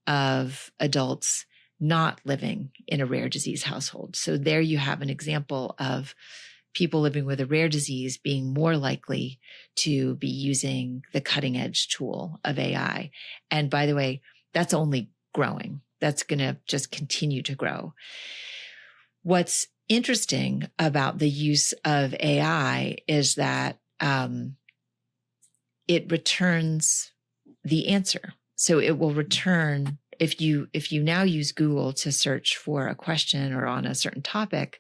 of adults not living in a rare disease household. So there you have an example of people living with a rare disease being more likely to be using the cutting edge tool of AI. And by the way, that's only growing. That's going to just continue to grow. What's interesting about the use of AI is that it returns the answer. So it will return, if you now use Google to search for a question or on a certain topic,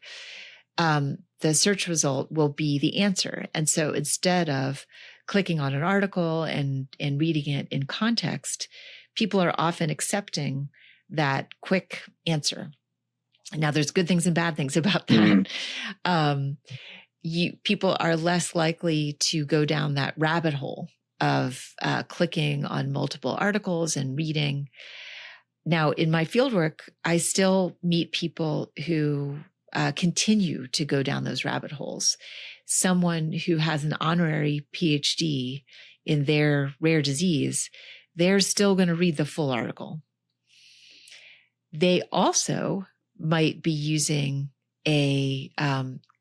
the search result will be the answer. And so instead of clicking on an article and reading it in context, people are often accepting that quick answer. Now, there's good things and bad things about that. People are less likely to go down that rabbit hole of clicking on multiple articles and reading. Now, in my fieldwork, I still meet people who continue to go down those rabbit holes. Someone who has an honorary PhD in their rare disease, they're still going to read the full article. They also might be using a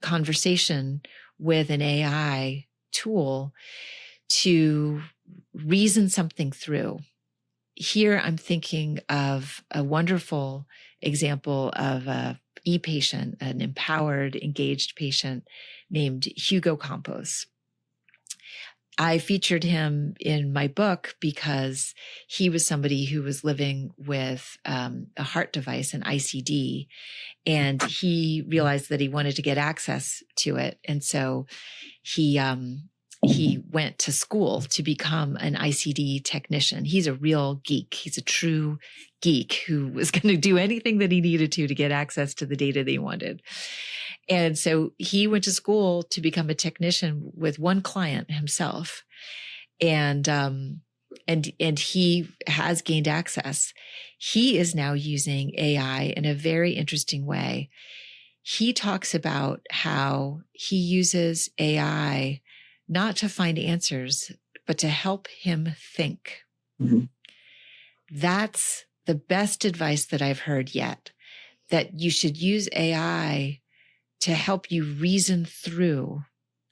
conversation with an AI tool to reason something through. Here, I'm thinking of a wonderful example of a e-patient, an empowered, engaged patient named Hugo Campos. I featured him in my book because he was somebody who was living with a heart device, an ICD, and he realized that he wanted to get access to it. And so he went to school to become an ICD technician. He's a real geek. He's a true geek who was going to do anything that he needed to get access to the data that he wanted. And so he went to school to become a technician with one client himself. And he has gained access. He is now using AI in a very interesting way. he talks about how he uses AI not to find answers, but to help him think. Mm-hmm. That's the best advice that I've heard yet, that you should use AI to help you reason through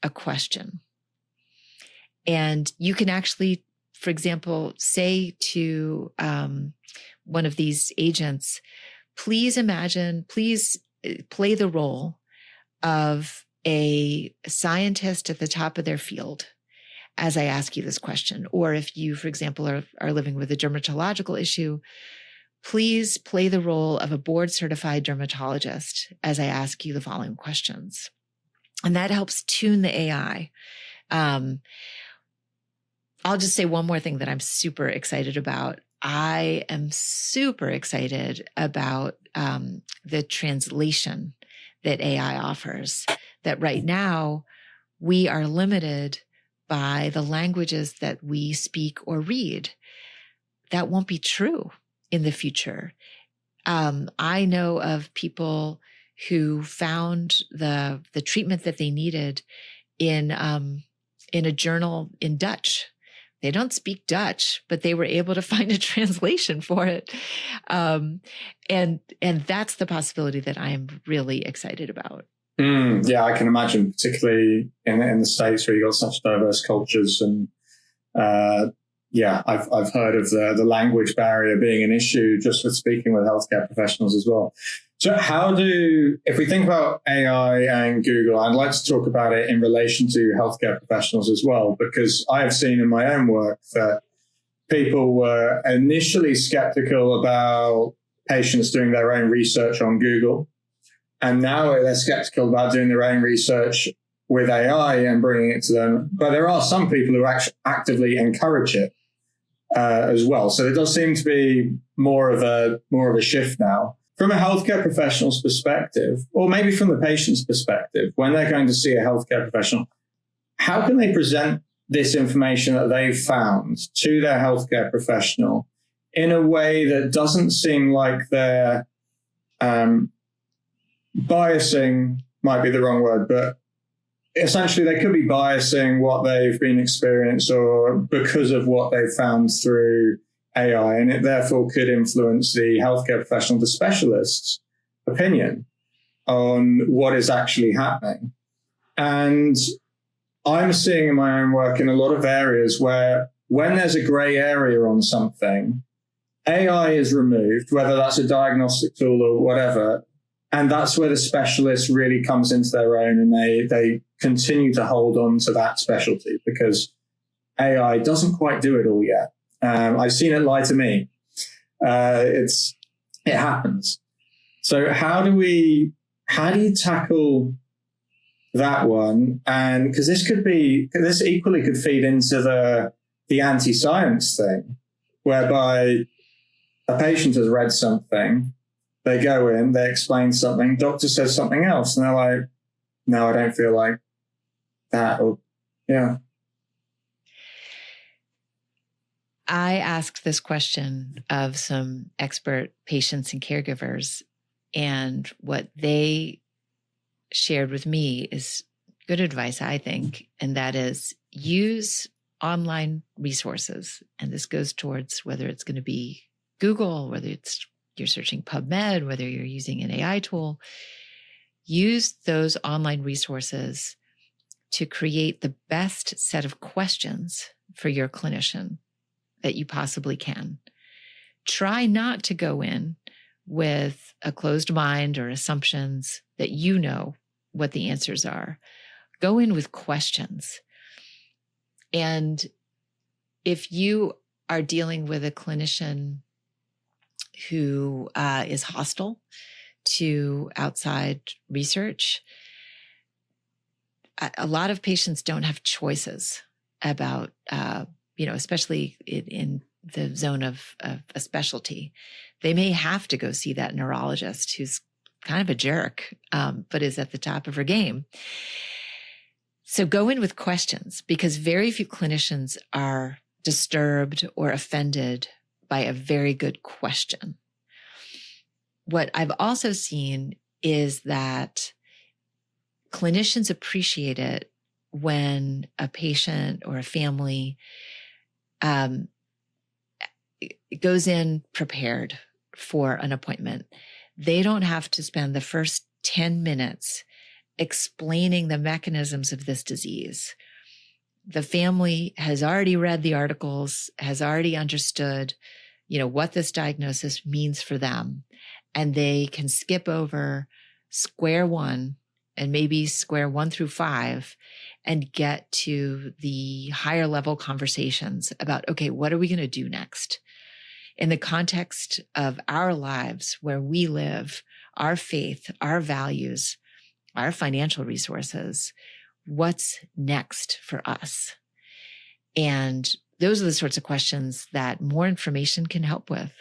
a question. And you can actually, for example, say to one of these agents, please play the role of a scientist at the top of their field as I ask you this question. Or if you, for example, are living with a dermatological issue, please play the role of a board certified dermatologist as I ask you the following questions. And that helps tune the AI. I'll just say one more thing that I'm super excited about. I am super excited about the translation that AI offers, that right now we are limited by the languages that we speak or read. That won't be true in the future. I know of people who found the treatment that they needed in a journal in Dutch. They don't speak Dutch, but they were able to find a translation for it. And that's the possibility that I am really excited about. Yeah, I can imagine, particularly in the States where you've got such diverse cultures. And I've heard of the language barrier being an issue just with speaking with healthcare professionals as well. So if we think about AI and Google, I'd like to talk about it in relation to healthcare professionals as well, because I have seen in my own work that people were initially skeptical about patients doing their own research on Google. And now they're skeptical about doing their own research with AI and bringing it to them. But there are some people who actually actively encourage it as well. So there does seem to be more of a shift now. From a healthcare professional's perspective, or maybe from the patient's perspective, when they're going to see a healthcare professional, how can they present this information that they've found to their healthcare professional in a way that doesn't seem like they're biasing, might be the wrong word, but essentially they could be biasing what they've been experienced or because of what they've found through AI, and it therefore could influence the healthcare professional, the specialist's opinion on what is actually happening. And I'm seeing in my own work in a lot of areas where when there's a gray area on something, AI is removed, whether that's a diagnostic tool or whatever, and that's where the specialist really comes into their own, and they continue to hold on to that specialty because AI doesn't quite do it all yet. I've seen it lie to me. It happens. So how do you tackle that one? And because this equally could feed into the anti-science thing, whereby a patient has read something, they go in, they explain something, doctor says something else, and they're like, no, I don't feel like that. Or, yeah. I asked this question of some expert patients and caregivers, and what they shared with me is good advice, I think, and that is use online resources. And this goes towards whether it's going to be Google, whether you're searching PubMed, whether you're using an AI tool. Use those online resources to create the best set of questions for your clinician that you possibly can. Try not to go in with a closed mind or assumptions that you know what the answers are. Go in with questions. And if you are dealing with a clinician who is hostile to outside research, a lot of patients don't have choices about especially in the zone of a specialty. They may have to go see that neurologist who's kind of a jerk, but is at the top of her game. So go in with questions, because very few clinicians are disturbed or offended by a very good question. What I've also seen is that clinicians appreciate it when a patient or a family goes in prepared for an appointment. They don't have to spend the first 10 minutes explaining the mechanisms of this disease. The family has already read the articles, has already understood, what this diagnosis means for them. And they can skip over square one and maybe square 1 through 5 and get to the higher level conversations about, okay, what are we going to do next? In the context of our lives, where we live, our faith, our values, our financial resources, what's next for us? And those are the sorts of questions that more information can help with.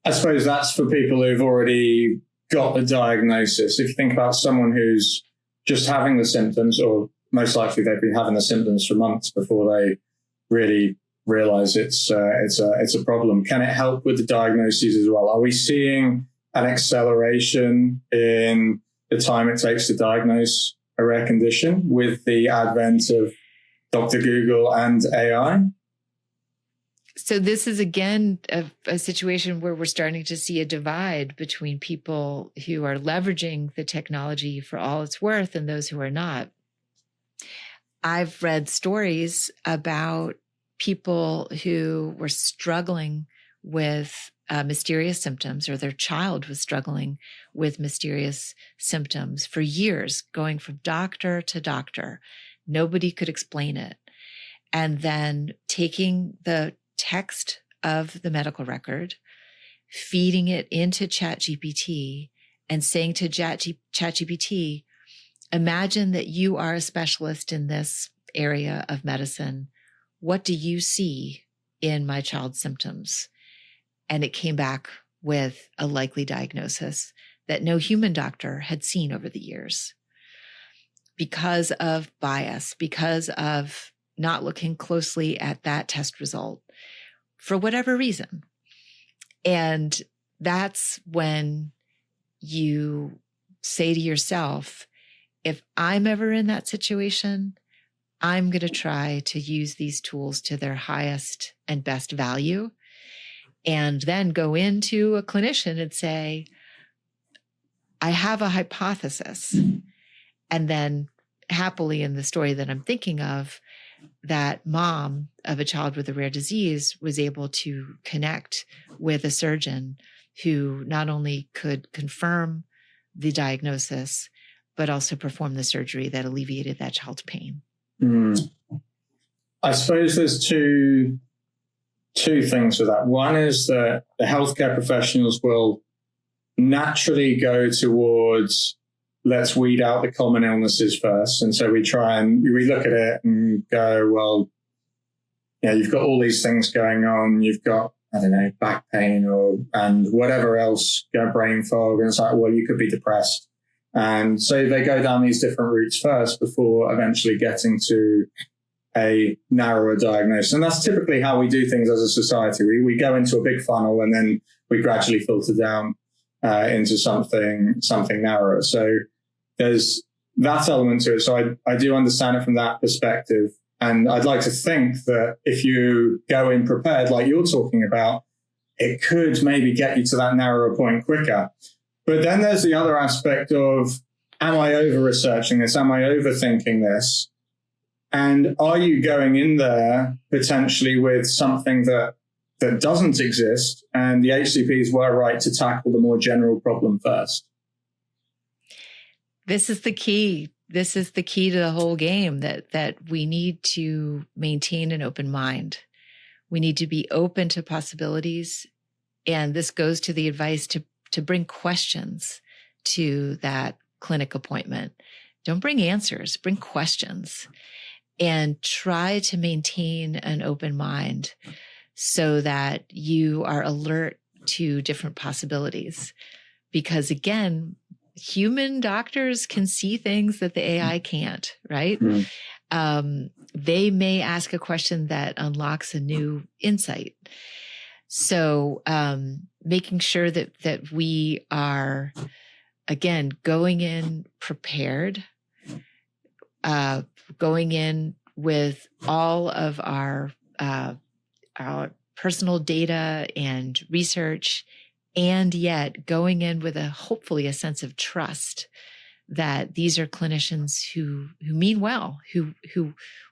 I suppose that's for people who've already got the diagnosis. If you think about someone who's just having the symptoms, or most likely they've been having the symptoms for months before they really realize it's a problem. Can it help with the diagnoses as well? Are we seeing an acceleration in the time it takes to diagnose a rare condition with the advent of Dr. Google and AI? So this is, again, a situation where we're starting to see a divide between people who are leveraging the technology for all it's worth and those who are not. I've read stories about people who were struggling with mysterious symptoms, or their child was struggling with mysterious symptoms for years, going from doctor to doctor. Nobody could explain it. And then taking the text of the medical record, feeding it into ChatGPT, and saying to ChatGPT, imagine that you are a specialist in this area of medicine. What do you see in my child's symptoms? And it came back with a likely diagnosis that no human doctor had seen over the years. Because of bias, because of not looking closely at that test result, for whatever reason. And that's when you say to yourself, if I'm ever in that situation, I'm going to try to use these tools to their highest and best value, and then go into a clinician and say, I have a hypothesis. And then happily, in the story that I'm thinking of, that mom of a child with a rare disease was able to connect with a surgeon who not only could confirm the diagnosis, but also perform the surgery that alleviated that child's pain. I suppose there's two things with that. One is that the healthcare professionals will naturally go towards, let's weed out the common illnesses first. And so we look at it and go, well, you've got all these things going on. You've got, I don't know, back pain and whatever else, brain fog. And it's like, well, you could be depressed. And so they go down these different routes first before eventually getting to a narrower diagnosis. And that's typically how we do things as a society. We go into a big funnel and then we gradually filter down into something narrower. So there's that element to it. So I do understand it from that perspective. And I'd like to think that if you go in prepared, like you're talking about, it could maybe get you to that narrower point quicker. But then there's the other aspect of, am I over-researching this? Am I overthinking this? And are you going in there potentially with something that doesn't exist, and the HCPs were right to tackle the more general problem first? This is the key. This is the key to the whole game, that we need to maintain an open mind. We need to be open to possibilities. And this goes to the advice to bring questions to that clinic appointment. Don't bring answers, bring questions, and try to maintain an open mind so that you are alert to different possibilities. Because again, human doctors can see things that the AI can't, right? They may ask a question that unlocks a new insight. So making sure that we are again, going in prepared, going in with all of our personal data and research, and yet going in with hopefully a sense of trust that these are clinicians who mean well, who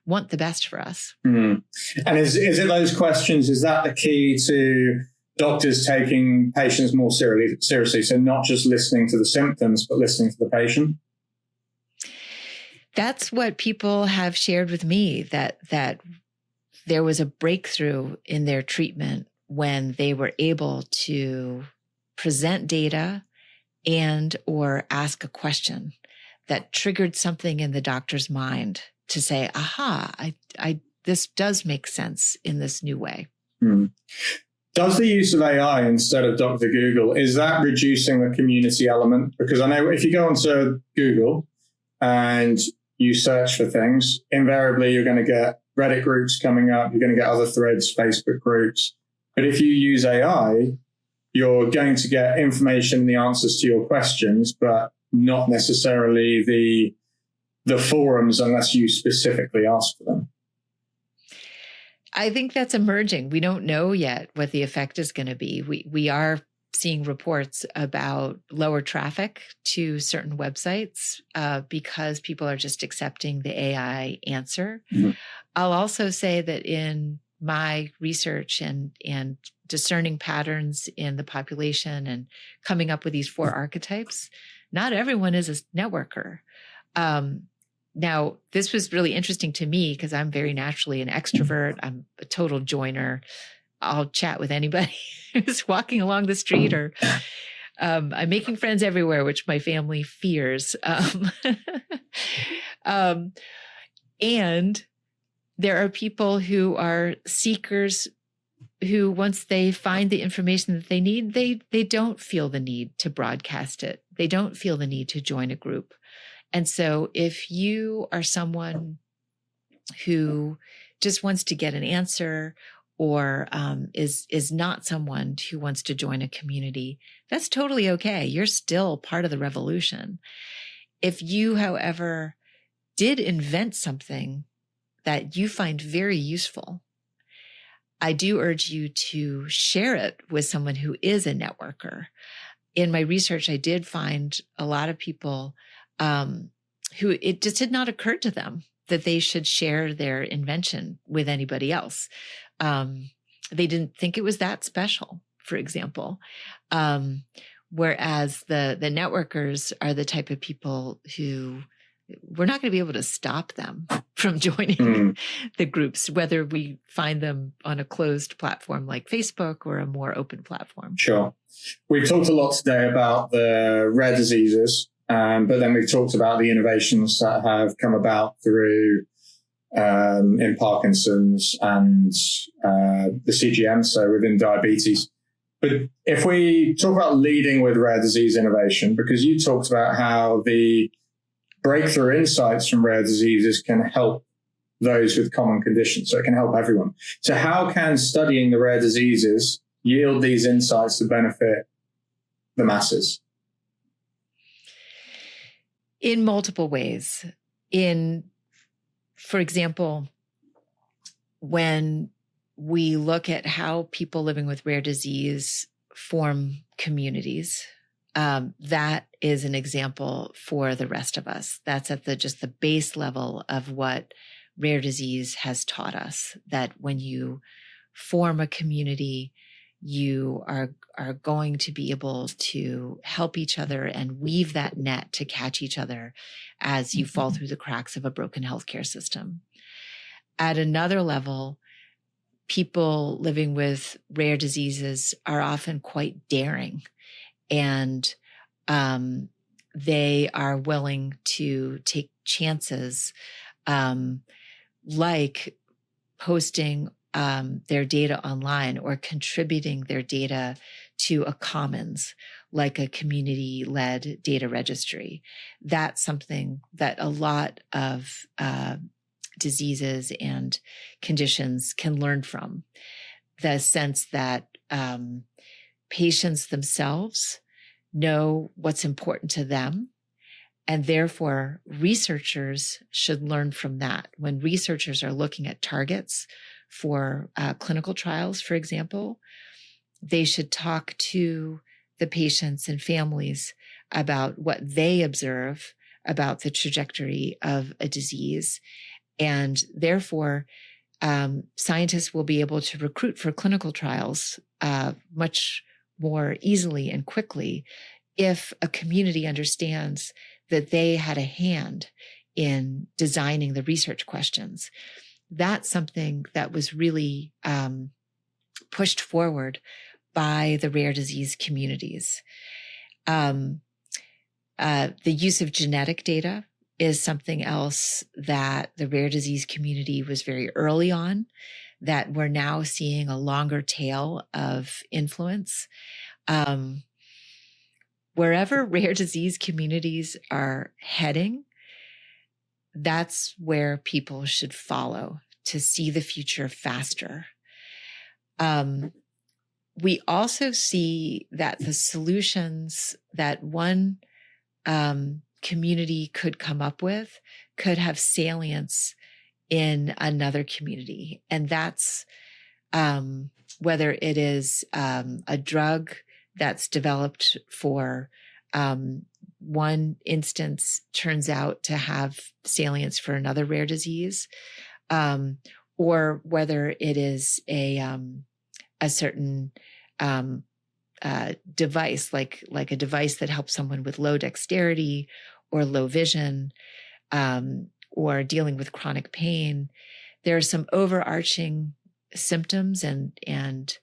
want the best for us. Mm. And is it those questions? Is that the key to doctors taking patients more seriously? So not just listening to the symptoms, but listening to the patient? That's what people have shared with me, that there was a breakthrough in their treatment when they were able to present data and or ask a question that triggered something in the doctor's mind to say, aha, I this does make sense in this new way. Hmm. Does the use of AI instead of Dr. Google, is that reducing the community element? Because I know if you go onto Google and you search for things, invariably you're going to get Reddit groups coming up, you're going to get other threads, Facebook groups. But if you use AI, you're going to get information, the answers to your questions, but not necessarily the forums unless you specifically ask for them. I think that's emerging. We don't know yet what the effect is going to be. We are seeing reports about lower traffic to certain websites because people are just accepting the AI answer. Mm-hmm. I'll also say that in my research and discerning patterns in the population and coming up with these 4 archetypes, not everyone is a networker. Now, this was really interesting to me because I'm very naturally an extrovert. I'm a total joiner. I'll chat with anybody who's walking along the street, or I'm making friends everywhere, which my family fears. And there are people who are seekers who, once they find the information that they need, they don't feel the need to broadcast it. They don't feel the need to join a group. And so if you are someone who just wants to get an answer or is not someone who wants to join a community, that's totally okay. You're still part of the revolution. If you, however, did invent something that you find very useful, I do urge you to share it with someone who is a networker. In my research, I did find a lot of people who it just had not occurred to them that they should share their invention with anybody else. They didn't think it was that special, for example. Whereas the networkers are the type of people who we're not going to be able to stop them from joining the groups, whether we find them on a closed platform like Facebook or a more open platform. Sure. We've talked a lot today about the rare diseases, but then we've talked about the innovations that have come about through in Parkinson's and the CGM, so within diabetes. But if we talk about leading with rare disease innovation, because you talked about how the breakthrough insights from rare diseases can help those with common conditions, so it can help everyone. So how can studying the rare diseases yield these insights to benefit the masses? In multiple ways. For example, when we look at how people living with rare disease form communities, that is an example for the rest of us. That's at just the base level of what rare disease has taught us, that when you form a community, you are going to be able to help each other and weave that net to catch each other as you fall through the cracks of a broken healthcare system. At another level, people living with rare diseases are often quite daring, and they are willing to take chances, like posting their data online or contributing their data to a commons, like a community-led data registry. That's something that a lot of diseases and conditions can learn from. The sense that patients themselves know what's important to them. And therefore, researchers should learn from that. When researchers are looking at targets for clinical trials, for example, they should talk to the patients and families about what they observe about the trajectory of a disease. And therefore, scientists will be able to recruit for clinical trials much more easily and quickly if a community understands that they had a hand in designing the research questions. That's something that was really pushed forward by the rare disease communities. The use of genetic data is something else that the rare disease community was very early on, that we're now seeing a longer tail of influence. Wherever rare disease communities are heading, that's where people should follow to see the future faster. We also see that the solutions that one community could come up with could have salience in another community. And that's whether it is a drug that's developed for one instance turns out to have salience for another rare disease, or whether it is a certain device, like a device that helps someone with low dexterity or low vision, or dealing with chronic pain. There are some overarching symptoms and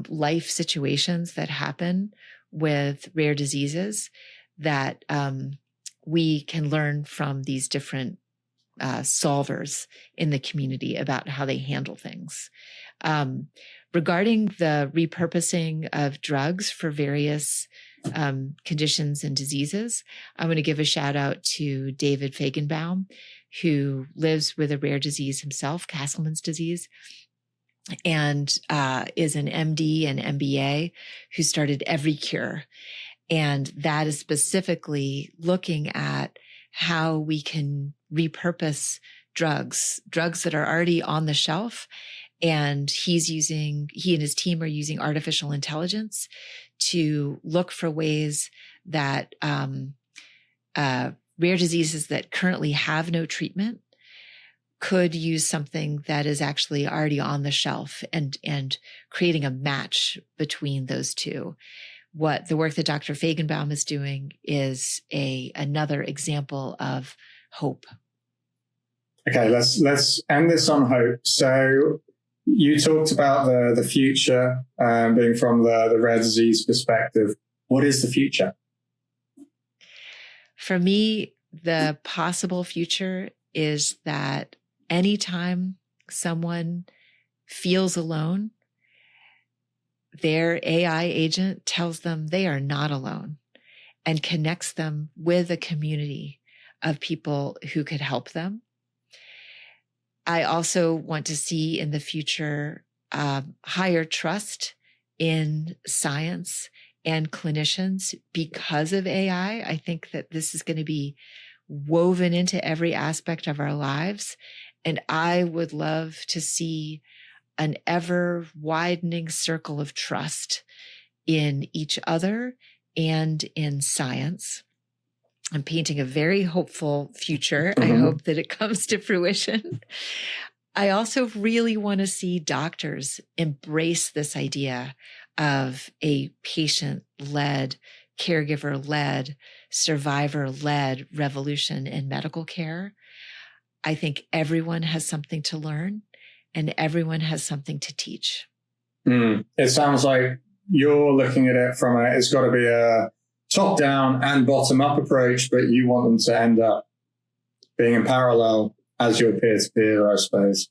life situations that happen with rare diseases that we can learn from these different solvers in the community about how they handle things. Regarding the repurposing of drugs for various conditions and diseases, I'm going to give a shout out to David Fagenbaum, who lives with a rare disease himself, Castleman's disease, and is an MD and MBA who started Every Cure. And that is specifically looking at how we can repurpose drugs that are already on the shelf. And he and his team are using artificial intelligence to look for ways that rare diseases that currently have no treatment could use something that is actually already on the shelf, and creating a match between those two. What the work that Dr. Fagenbaum is doing is another example of hope. Okay, let's end this on hope. So you talked about the future being from the rare disease perspective. What is the future? For me, the possible future is that anytime someone feels alone, their AI agent tells them they are not alone and connects them with a community of people who could help them. I also want to see in the future higher trust in science and clinicians because of AI. I think that this is going to be woven into every aspect of our lives. And I would love to see an ever widening circle of trust in each other and in science. I'm painting a very hopeful future. I hope that it comes to fruition. I also really want to see doctors embrace this idea of a patient-led, caregiver-led, survivor-led revolution in medical care. I think everyone has something to learn and everyone has something to teach. It sounds like you're looking at it from it's got to be a top-down and bottom-up approach, but you want them to end up being in parallel as your peer-to-peer, I suppose.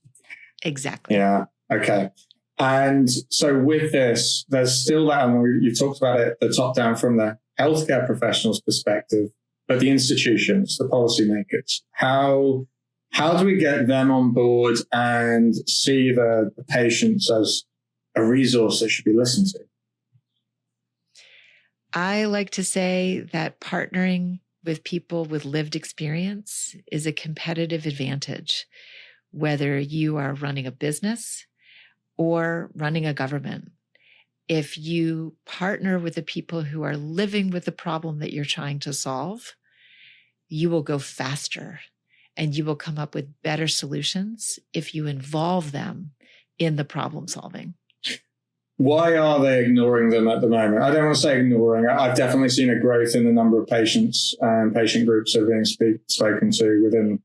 Exactly. Yeah. Okay. And so with this, there's still that, and you've talked about it, the top-down from the healthcare professionals' perspective, but the institutions, the policymakers, how do we get them on board and see the patients as a resource that should be listened to? I like to say that partnering with people with lived experience is a competitive advantage, whether you are running a business or running a government. If you partner with the people who are living with the problem that you're trying to solve, you will go faster and you will come up with better solutions if you involve them in the problem solving. Why are they ignoring them at the moment? I don't want to say ignoring. I've definitely seen a growth in the number of patients and patient groups that are being spoken to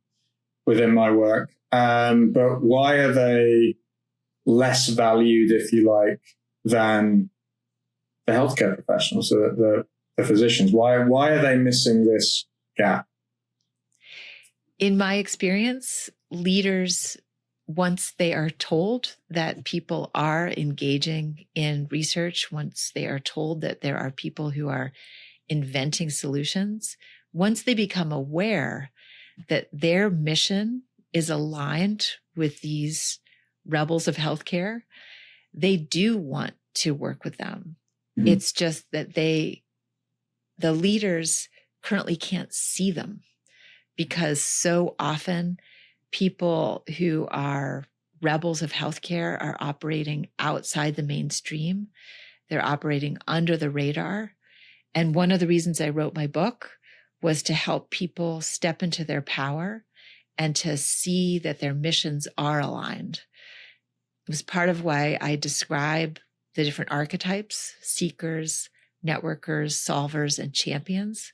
within my work. But why are they less valued, if you like, than the healthcare professionals, the physicians? Why are they missing this gap? In my experience, leaders, once they are told that people are engaging in research, once they are told that there are people who are inventing solutions, once they become aware that their mission is aligned with these rebels of healthcare, they do want to work with them. Mm-hmm. It's just that the leaders currently can't see them, because so often people who are rebels of healthcare are operating outside the mainstream. They're operating under the radar. And one of the reasons I wrote my book was to help people step into their power and to see that their missions are aligned. It was part of why I describe the different archetypes: seekers, networkers, solvers, and champions,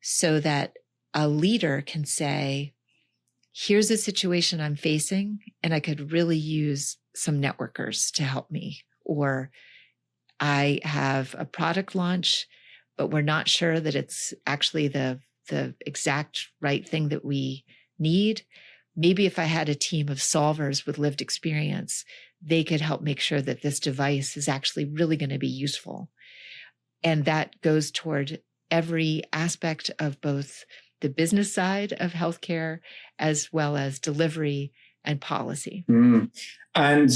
so that a leader can say, here's a situation I'm facing, and I could really use some networkers to help me. Or I have a product launch, but we're not sure that it's actually the exact right thing that we need. Maybe if I had a team of solvers with lived experience, they could help make sure that this device is actually really going to be useful. And that goes toward every aspect of both the business side of healthcare as well as delivery and policy. And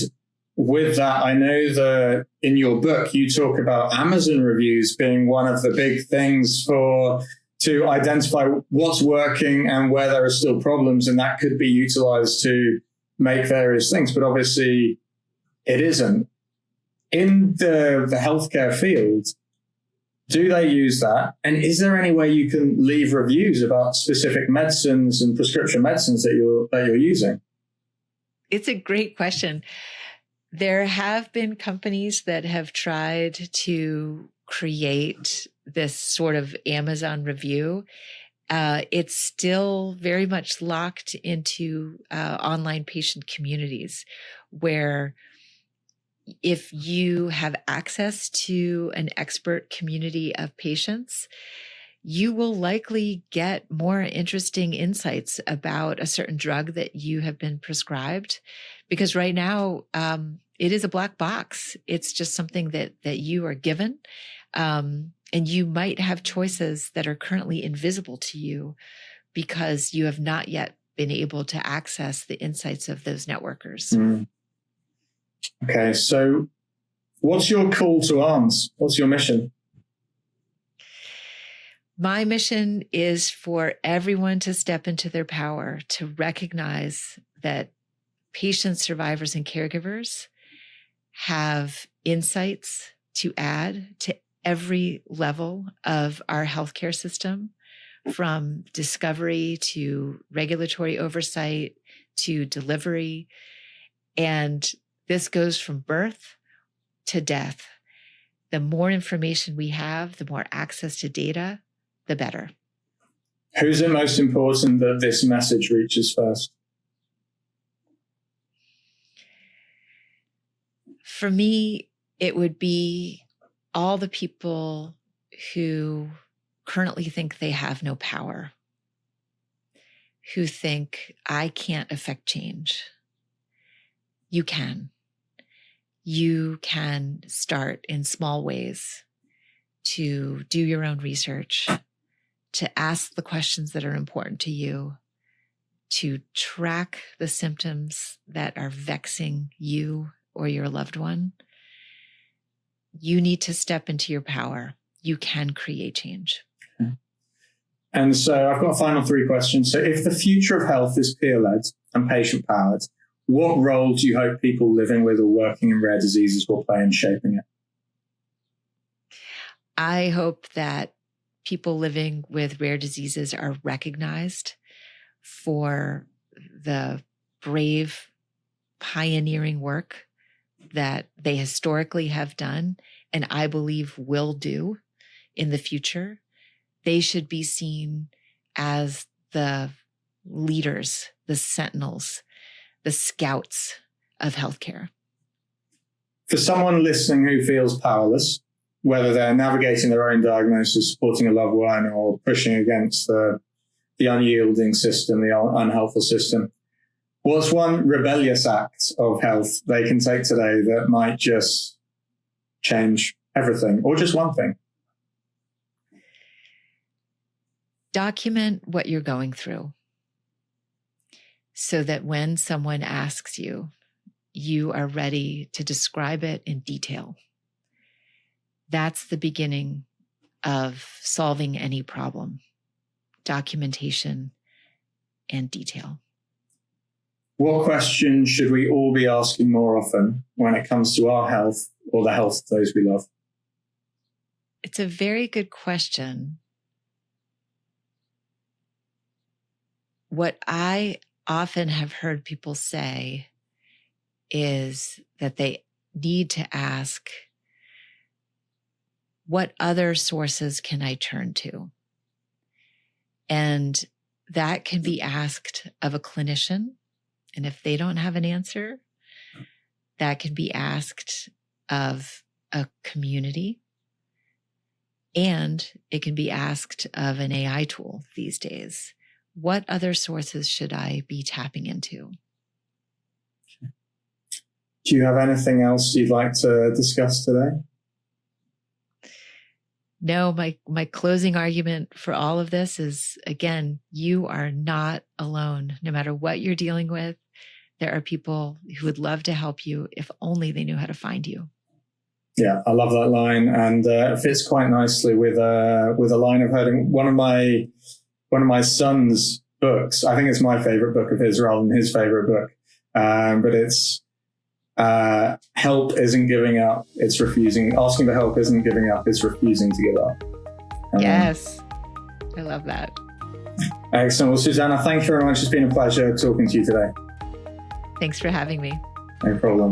with that, I know that in your book, you talk about Amazon reviews being one of the big things to identify what's working and where there are still problems, and that could be utilized to make various things. But obviously, it isn't. In the healthcare field, do they use that? And is there any way you can leave reviews about specific medicines and prescription medicines that you're using? It's a great question. There have been companies that have tried to create this sort of Amazon review. It's still very much locked into online patient communities, where if you have access to an expert community of patients, you will likely get more interesting insights about a certain drug that you have been prescribed. Because right now, it is a black box. It's just something that you are given. And you might have choices that are currently invisible to you because you have not yet been able to access the insights of those networkers. Mm. Okay, so what's your call to arms? What's your mission? My mission is for everyone to step into their power, to recognize that patients, survivors, and caregivers have insights to add to every level of our healthcare system, from discovery to regulatory oversight to delivery. And this goes from birth to death. The more information we have, the more access to data, the better. Who's it most important that this message reaches first? For me, it would be all the people who currently think they have no power, who think, I can't affect change. You can. You can start in small ways to do your own research, to ask the questions that are important to you, to track the symptoms that are vexing you or your loved one. You need to step into your power. you can create change. And so I've got final 3 questions. So if the future of health is peer-led and patient-powered, what role do you hope people living with or working in rare diseases will play in shaping it? I hope that people living with rare diseases are recognized for the brave, pioneering work that they historically have done, and I believe will do in the future. They should be seen as the leaders, the sentinels, the scouts of healthcare. For someone listening who feels powerless, whether they're navigating their own diagnosis, supporting a loved one, or pushing against the unyielding system, the unhelpful system, what's one rebellious act of health they can take today that might just change everything, or just one thing? Document what you're going through so that when someone asks you, you are ready to describe it in detail. That's the beginning of solving any problem. Documentation and detail. What question should we all be asking more often when it comes to our health or the health of those we love? It's a very good question. What I often have heard people say is that they need to ask, what other sources can I turn to? And that can be asked of a clinician. And if they don't have an answer, that can be asked of a community. And it can be asked of an AI tool these days. What other sources should I be tapping into? Do you have anything else you'd like to discuss today? No, my closing argument for all of this is, again, you are not alone. No matter what you're dealing with, there are people who would love to help you if only they knew how to find you. Yeah, I love that line, and it fits quite nicely with a line I've heard in one of my son's books. I think it's my favorite book of his rather than his favorite book, but it's help isn't giving up, it's refusing. Asking for help isn't giving up, it's refusing to give up. Yes, I love that. Excellent. Well, Susannah, thank you very much. It's been a pleasure talking to you today. Thanks for having me. No problem.